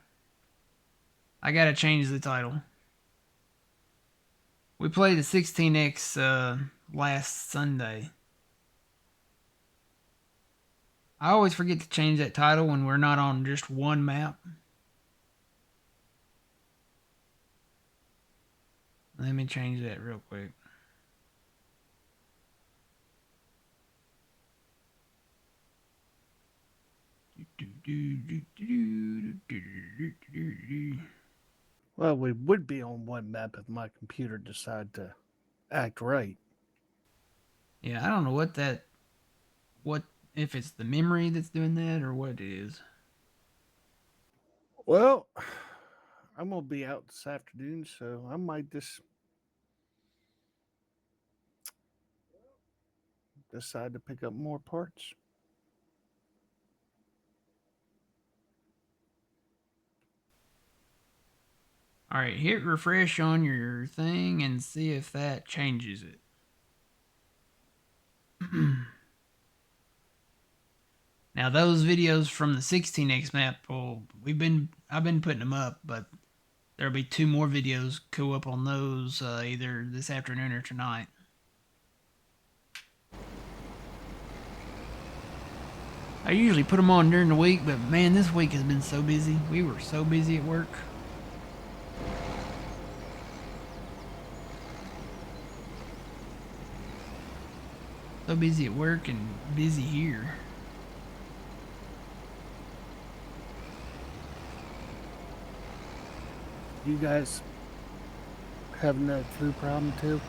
I gotta change the title. We played the 16x last Sunday. I always forget to change that title when we're not on just one map. Let me change that real quick. Well, we would be on one map if my computer decided to act right. Yeah, I don't know what if it's the memory that's doing that or what it is. Well, I'm gonna be out this afternoon, so I might just decide to pick up more parts. All right, hit refresh on your thing and see if that changes it. Now those videos from the 16x map, well, I've been putting them up, but there'll be 2 more videos go up on those either this afternoon or tonight. I usually put them on during the week, but man, this week has been so busy. We were so busy at work. So busy at work and busy here. You guys having that flu problem too?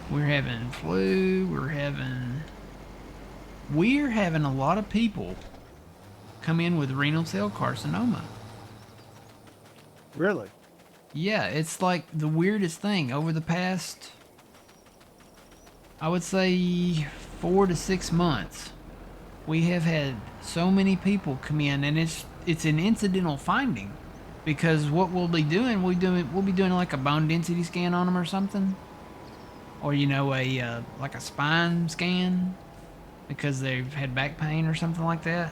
We're having flu. We're having a lot of people come in with renal cell carcinoma. Really? Yeah, it's like the weirdest thing. Over the past, I would say 4 to 6 months, we have had so many people come in, and it's an incidental finding, because what we'll be doing, we'll be doing like a bone density scan on them or something, or you know a like a spine scan because they've had back pain or something like that,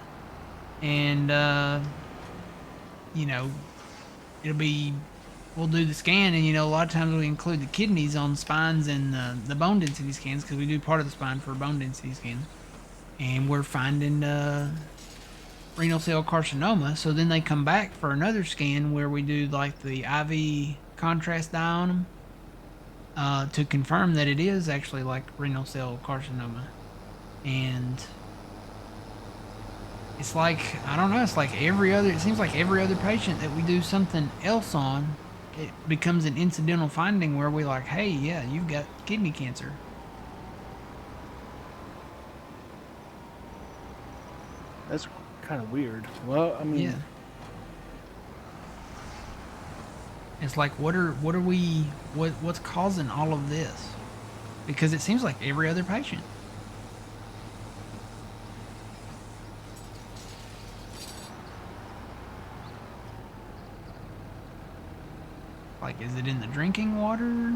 and you know it'll be we'll do the scan, and you know a lot of times we include the kidneys on spines and the bone density scans because we do part of the spine for bone density scans, and we're finding renal cell carcinoma. So then they come back for another scan where we do like the IV contrast dye on them to confirm that it is actually like renal cell carcinoma. And it's like, I don't know, it's like it seems like every other patient that we do something else on, it becomes an incidental finding where we like, hey, yeah, you've got kidney cancer. That's kind of weird. Well, I mean, Yeah. It's like, what's causing all of this? Because it seems like every other patient. Like, is it in the drinking water?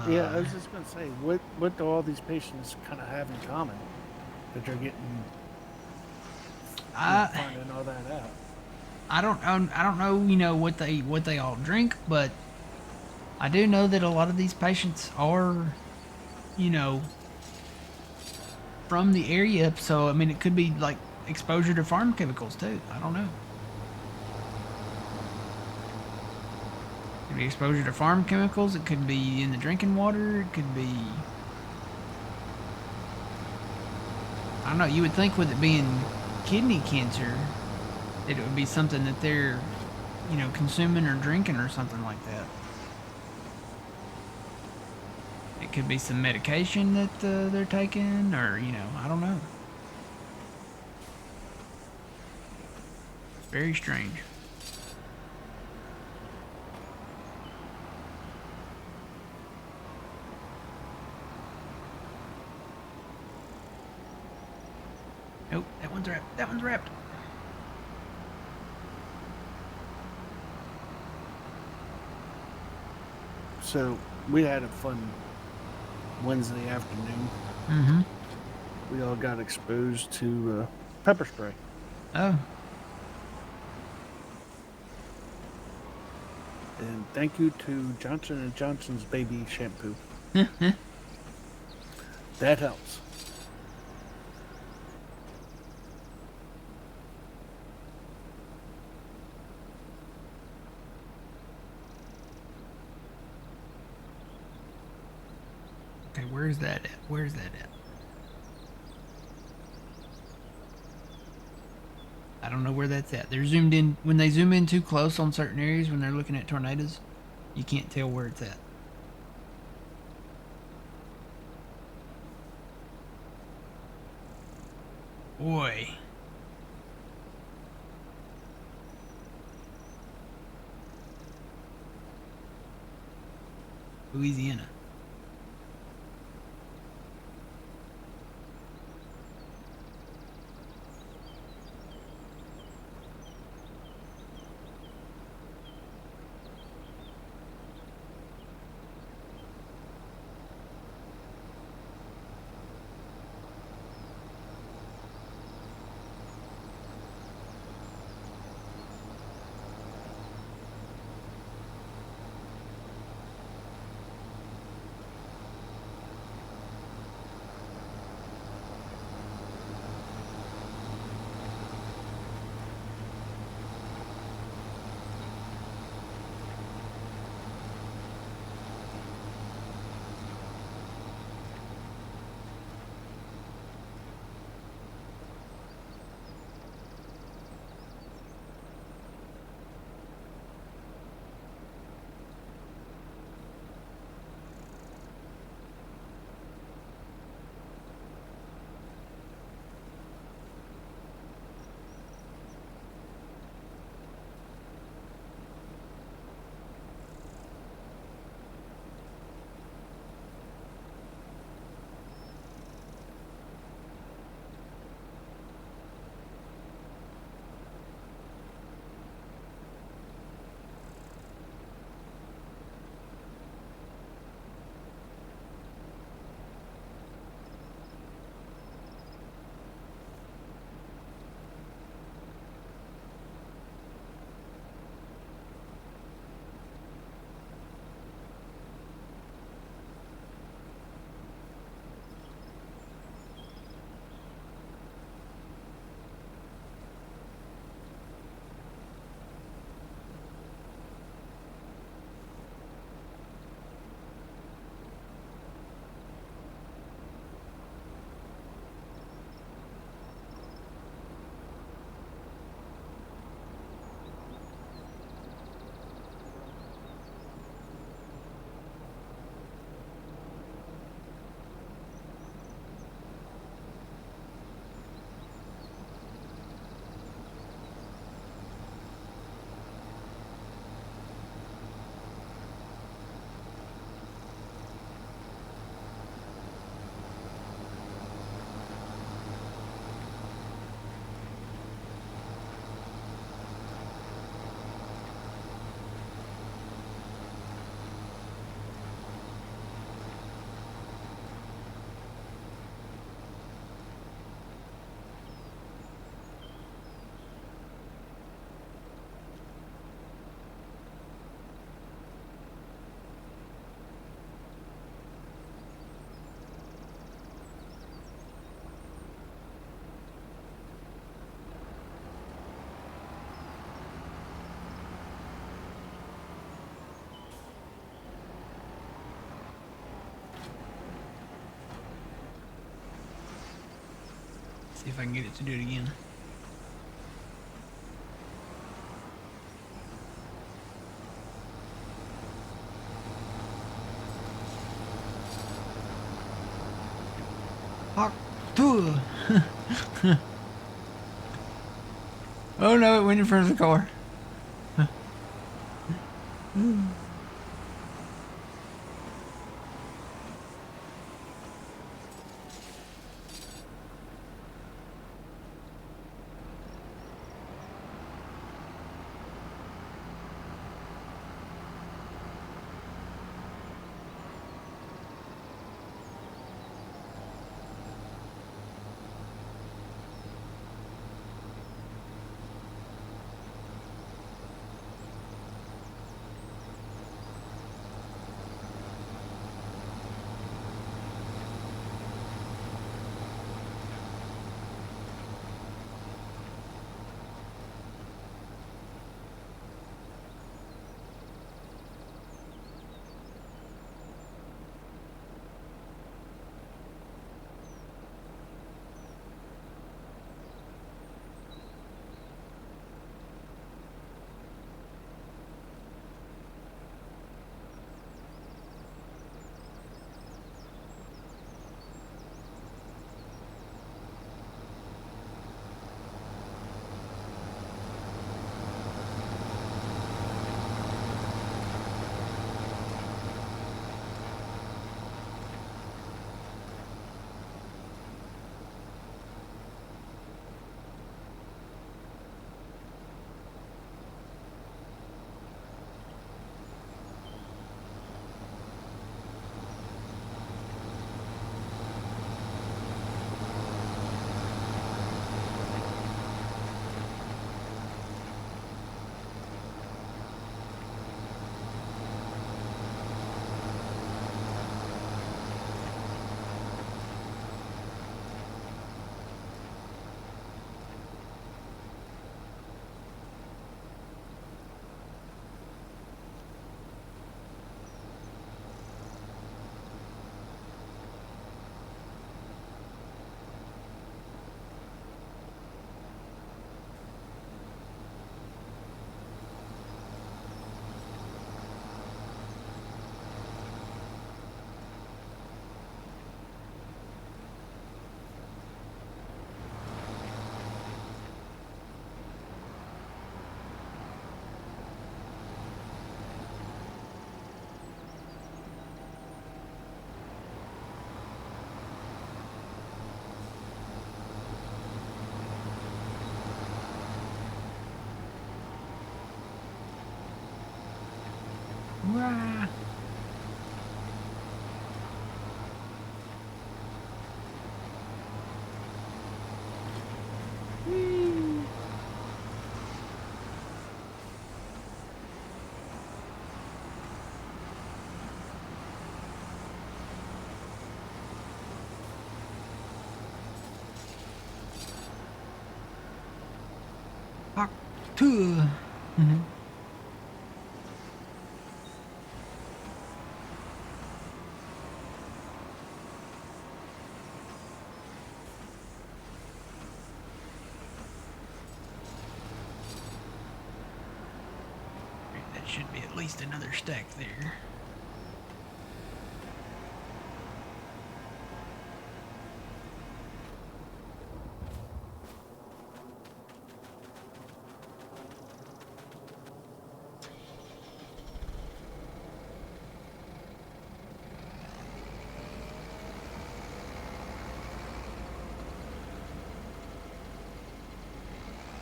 yeah, I was just gonna say, what do all these patients kind of have in common that they're getting, finding all that out? I don't know, you know, what they all drink, but I do know that a lot of these patients are, you know, from the area. So I mean, it could be like exposure to farm chemicals too. I don't know. It could be exposure to farm chemicals. It could be in the drinking water. It could be, I don't know. You would think with it being kidney cancer, that it would be something that they're, you know, consuming or drinking or something like that. It could be some medication that they're taking, or I don't know. It's very strange. Nope, that one's wrapped. That one's wrapped. So we had a fun Wednesday afternoon. Mm-hmm. We all got exposed to pepper spray. Oh. And thank you to Johnson & Johnson's baby shampoo. That helps. Okay, where's that at? Where's that at? I don't know where that's at. They're zoomed in. When they zoom in too close on certain areas when they're looking at tornadoes, you can't tell where it's at. Boy. Louisiana. See if I can get it to do it again. Ooh. Oh no, it went in front of the car. Wah. Whee. Fuck. Two. Mhm. That should be at least another stack there.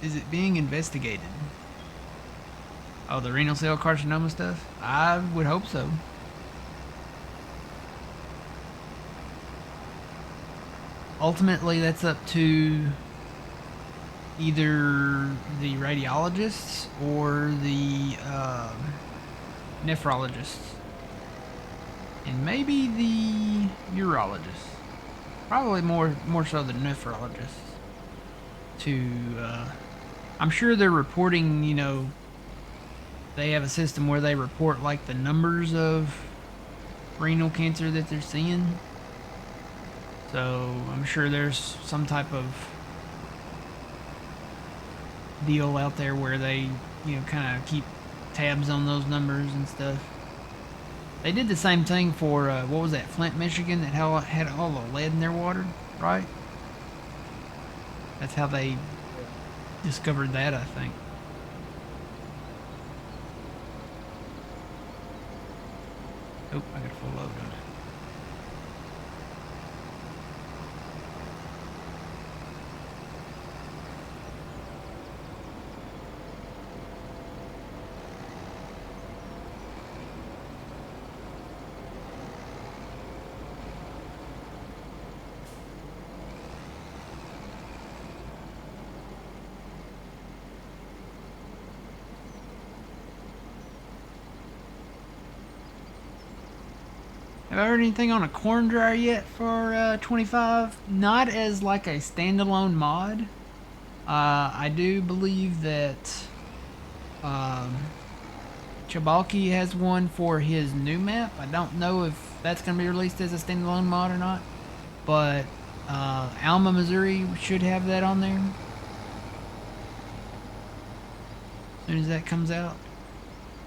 Is it being investigated? Oh, the renal cell carcinoma stuff? I would hope so. Ultimately, that's up to either the radiologists or the nephrologists, and maybe the urologists. Probably more so the nephrologists. I'm sure they're reporting. They have a system where they report like the numbers of renal cancer that they're seeing. So I'm sure there's some type of deal out there where they, kind of keep tabs on those numbers and stuff. They did the same thing for, what was that, Flint, Michigan, that had all the lead in their water, right? That's how they Yeah. discovered that, I think. Oh, I got a full load on it. Have I heard anything on a corn dryer yet for 25? Not as like a standalone mod. I do believe that um, Chabalki has one for his new map. I don't know if that's going to be released as a standalone mod or not, but Alma, Missouri should have that on there as soon as that comes out.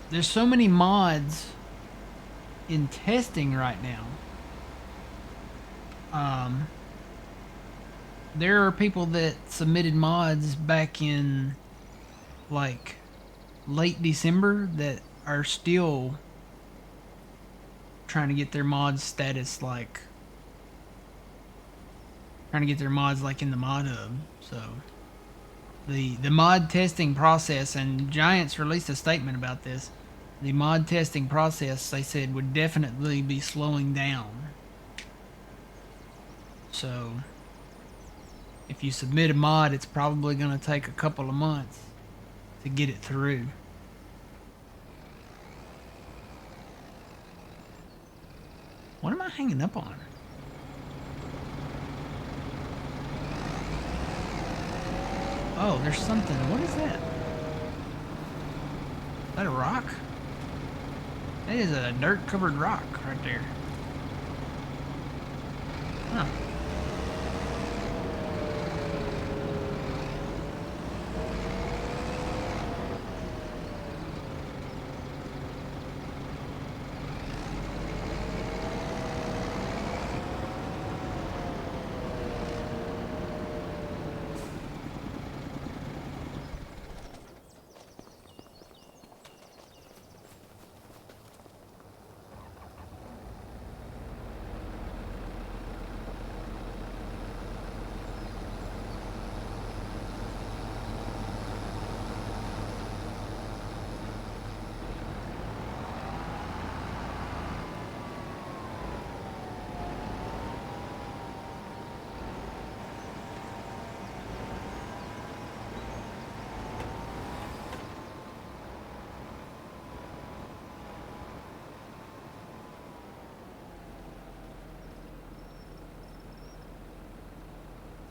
There's so many mods in testing right now. There are people that submitted mods back in like late December that are still trying to get their mod status, like trying to get their mods like in the mod hub. So the mod testing process, and Giants released a statement about this. The mod testing process, they said, would definitely be slowing down. So if you submit a mod, it's probably going to take a couple of months to get it through. What am I hanging up on? Oh, there's something. What is that? Is that a rock? That is a dirt-covered rock right there. Huh.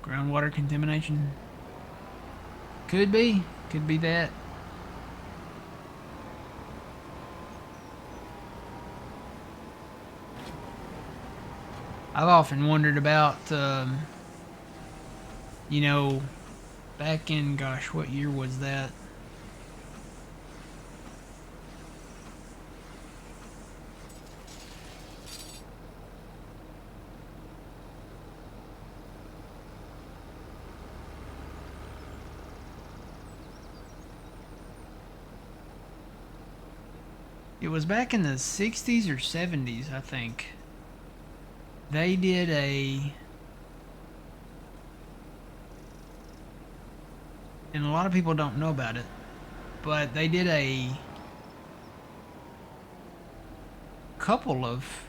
Groundwater contamination. Could be. Could be that. I've often wondered about, you know, back in, gosh, what year was that? It was back in the 60s or 70s, I think. They did and a lot of people don't know about it, but they did a couple of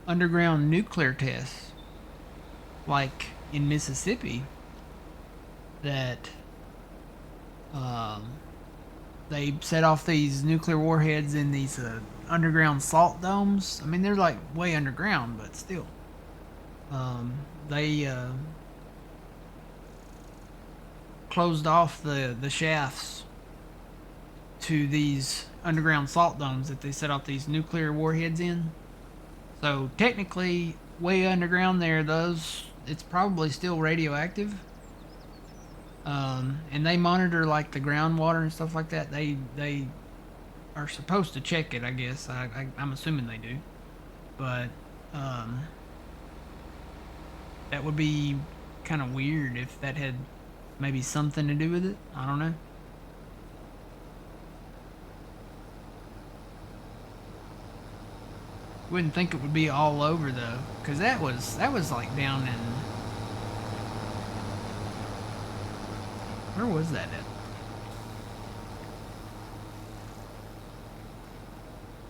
underground nuclear tests, like in Mississippi, that they set off these nuclear warheads in these underground salt domes. I mean, they're like way underground, but still. They closed off the shafts to these underground salt domes that they set off these nuclear warheads in. So technically, way underground there, it's probably still radioactive. And they monitor like the groundwater and stuff like that. They are supposed to check it, I guess. I'm assuming they do, but that would be kind of weird if that had maybe something to do with it. I don't know. Wouldn't think it would be all over though, because that was like down in, where was that at?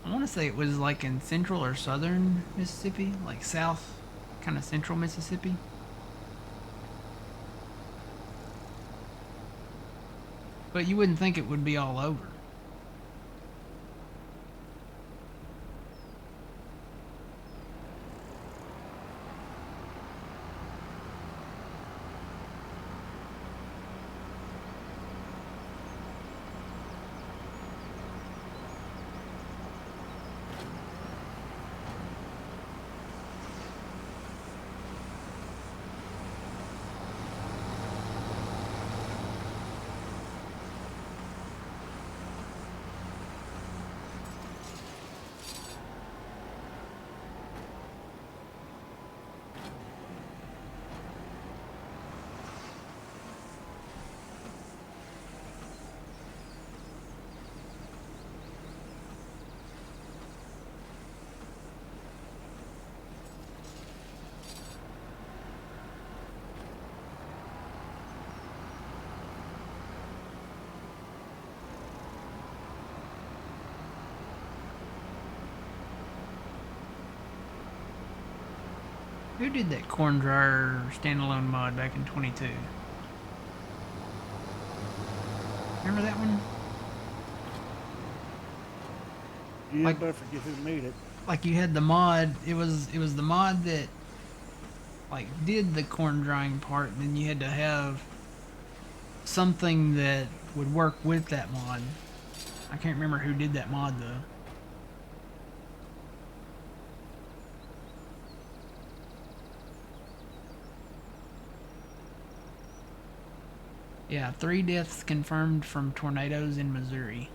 I want to say it was like in central or southern Mississippi, like south, kind of central Mississippi. But you wouldn't think it would be all over. Who did that corn dryer standalone mod back in 22? Remember that one? Yeah, Like- but I forget who made it. Like you had the mod. It was the mod that like did the corn drying part. And then you had to have something that would work with that mod. I can't remember who did that mod though. Yeah, 3 deaths confirmed from tornadoes in Missouri.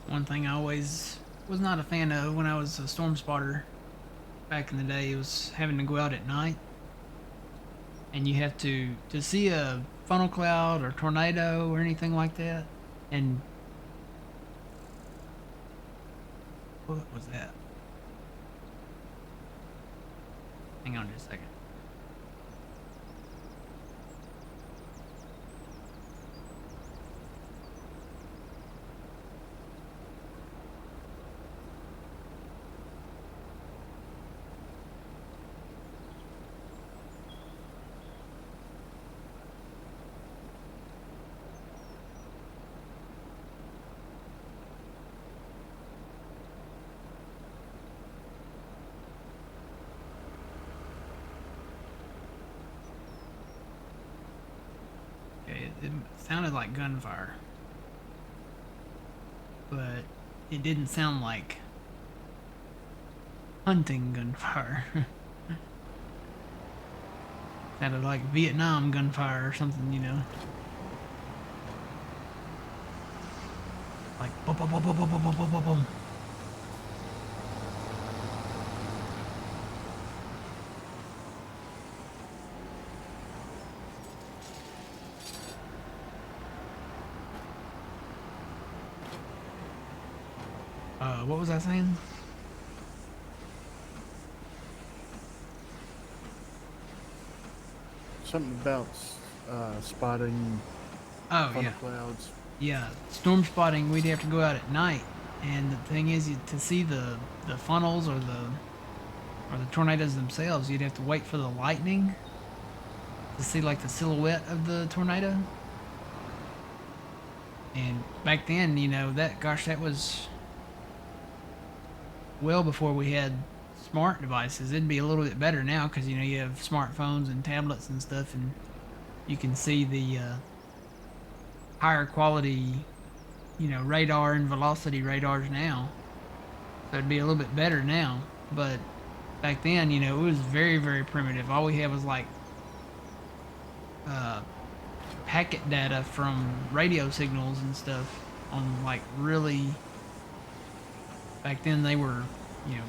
One thing I always was not a fan of when I was a storm spotter back in the day was having to go out at night, and you have to see a funnel cloud or tornado or anything like that. And what was that? Hang on just a second. Okay, it sounded like gunfire. but it didn't sound like hunting gunfire. Sounded like Vietnam gunfire or something, you know. Like boom, boom, boom, boom, boom, boom, boom, boom, boom, boom. What was I saying? Something about spotting Oh funnel yeah, clouds. yeah. Storm spotting. We'd have to go out at night, and the thing is, to see the funnels or the tornadoes themselves, you'd have to wait for the lightning to see like the silhouette of the tornado. And back then, you know, that was well before we had smart devices. It'd be a little bit better now because you know you have smartphones and tablets and stuff, and you can see the higher quality, you know, radar and velocity radars now. So it'd be a little bit better now. But back then, you know, it was very, very primitive. All we had was like uh, packet data from radio signals and stuff on like really. Back then, they were, you know,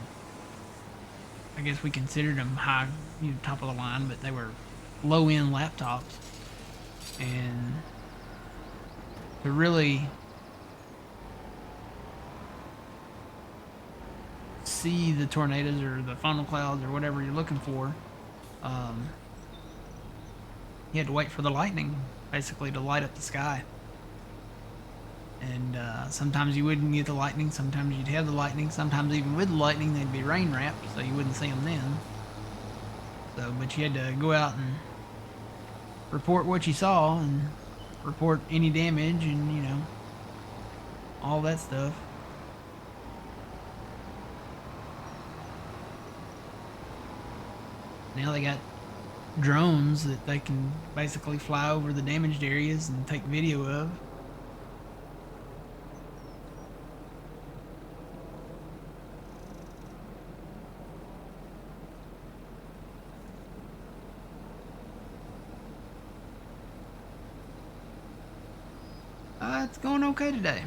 I guess we considered them high, you know, top of the line, but they were low end laptops. And to really see the tornadoes or the funnel clouds or whatever you're looking for, um, you had to wait for the lightning basically to light up the sky. And sometimes you wouldn't get the lightning, sometimes you'd have the lightning, sometimes even with the lightning they'd be rain wrapped, so you wouldn't see them then. So, but you had to go out and report what you saw and report any damage and, you know, all that stuff. Now they got drones that they can basically fly over the damaged areas and take video of. It's going okay today.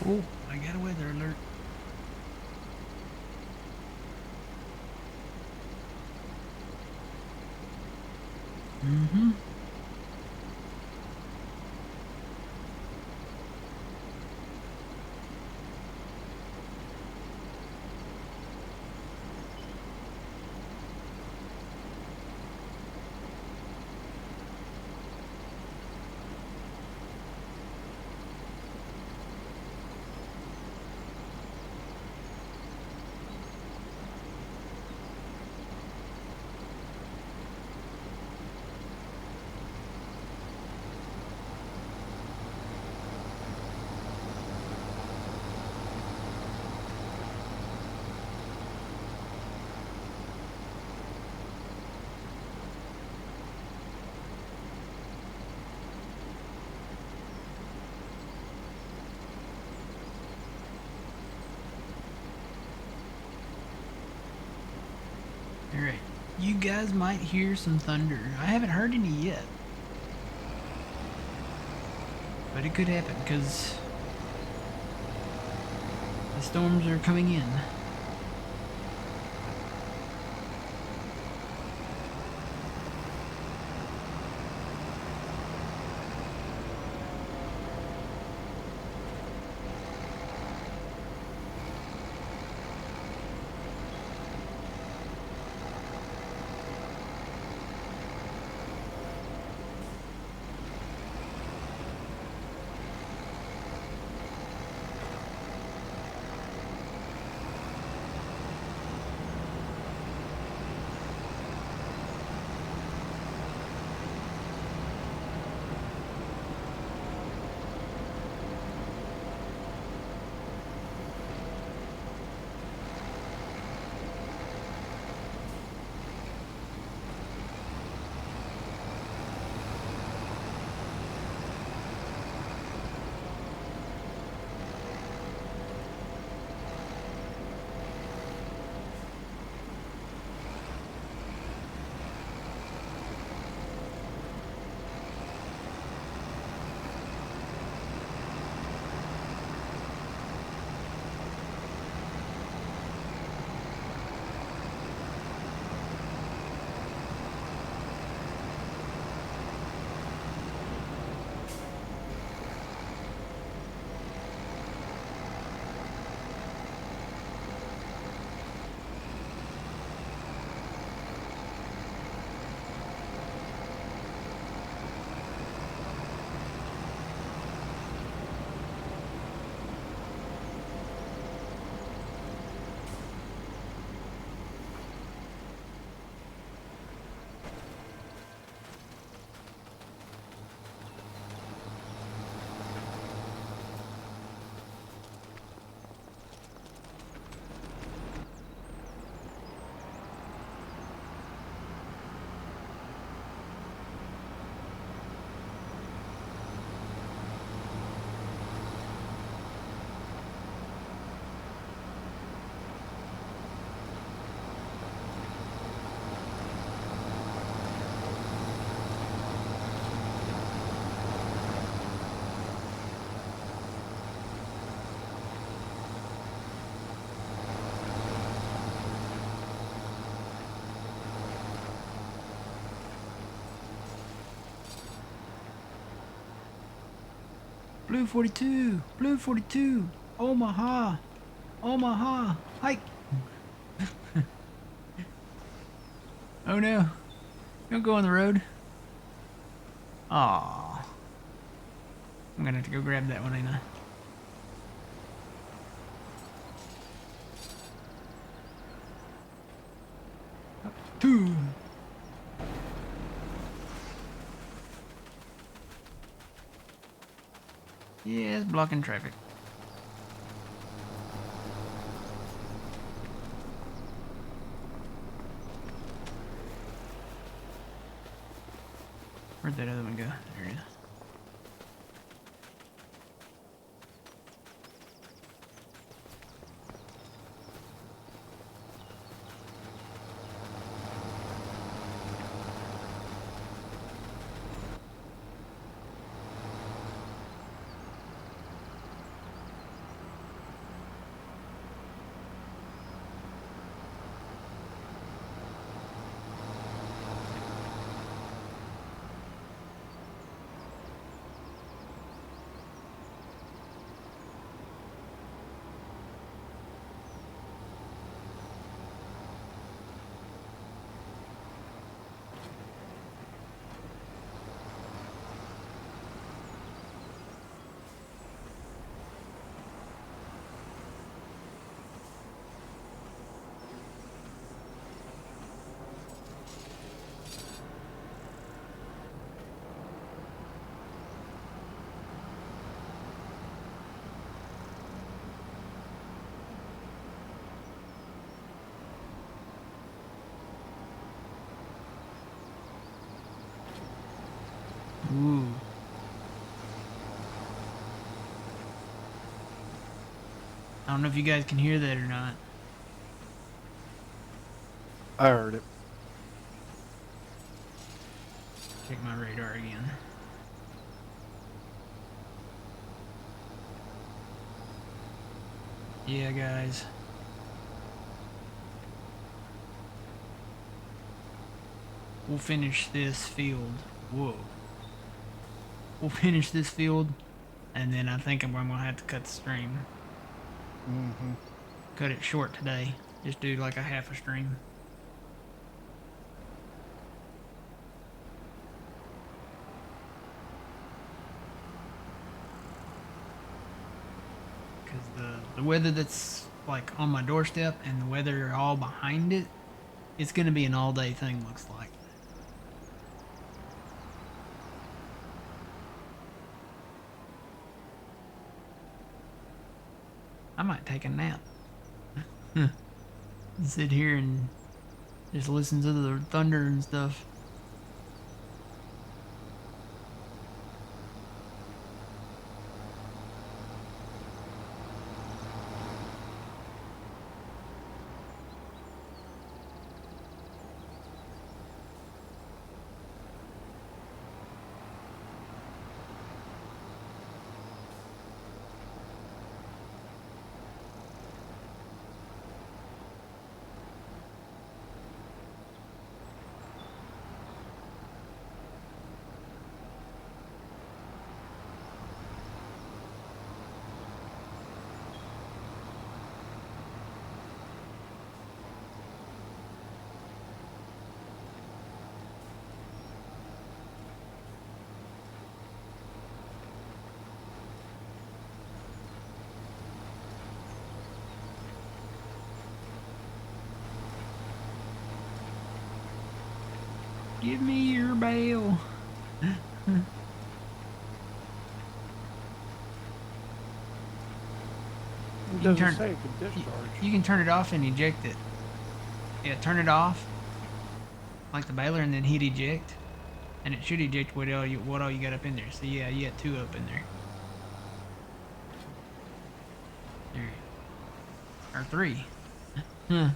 Oh, I got a weather alert. Mm-hmm. you guys might hear some thunder. I haven't heard any yet. But it could happen because the storms are coming in. Blue 42, Blue 42, Omaha, Omaha, hike. Oh no, don't go on the road. Aww. I'm gonna have to go grab that one, ain't I? Two. Yeah, it's blocking traffic. Where'd that other one go? There it is. Ooh. I don't know if you guys can hear that or not. I heard it. Check my radar again. Yeah, guys. We'll finish this field. Whoa. We'll finish this field, and then I think I'm going to have to cut the stream. Mm-hmm. Cut it short today. Just do like a half a stream. Because the weather that's like on my doorstep and the weather all behind it, it's going to be an all-day thing, looks like. I might take a nap. Sit here and just listen to the thunder and stuff. Give me your bail. It doesn't say it can discharge. You can turn it off and eject it. Yeah, turn it off, like the baler, and then hit eject, and it should eject what all you got up in there. So yeah, you got 2 up in there. Or 3. Huh.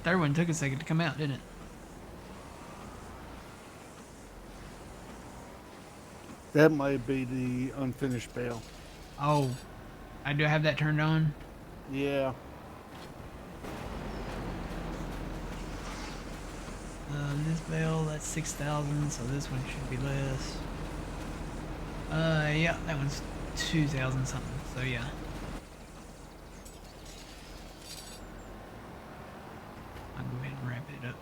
Third one took a second to come out, didn't it? That might be the unfinished bale. Oh, I do have that turned on. Yeah. This bale, that's 6,000, so this one should be less. Yeah, that one's 2,000 something, so yeah. I'll go ahead and wrap it up.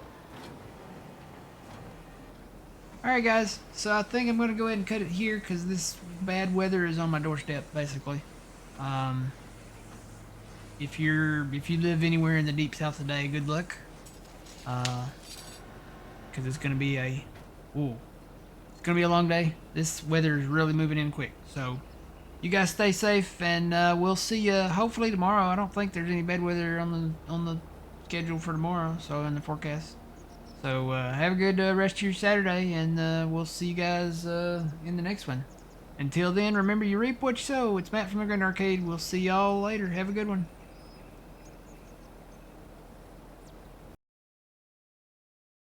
Alright guys, so I think I'm going to go ahead and cut it here because this bad weather is on my doorstep, basically. If you live anywhere in the deep south today, good luck. Because it's going to be it's going to be a long day. This weather is really moving in quick. So you guys stay safe, and we'll see you hopefully tomorrow. I don't think there's any bad weather on the schedule for tomorrow, so in the forecast. So have a good rest of your Saturday, and we'll see you guys in the next one. Until then, remember, you reap what you sow. It's Matt from the Grand Arcade. We'll see y'all later. Have a good one.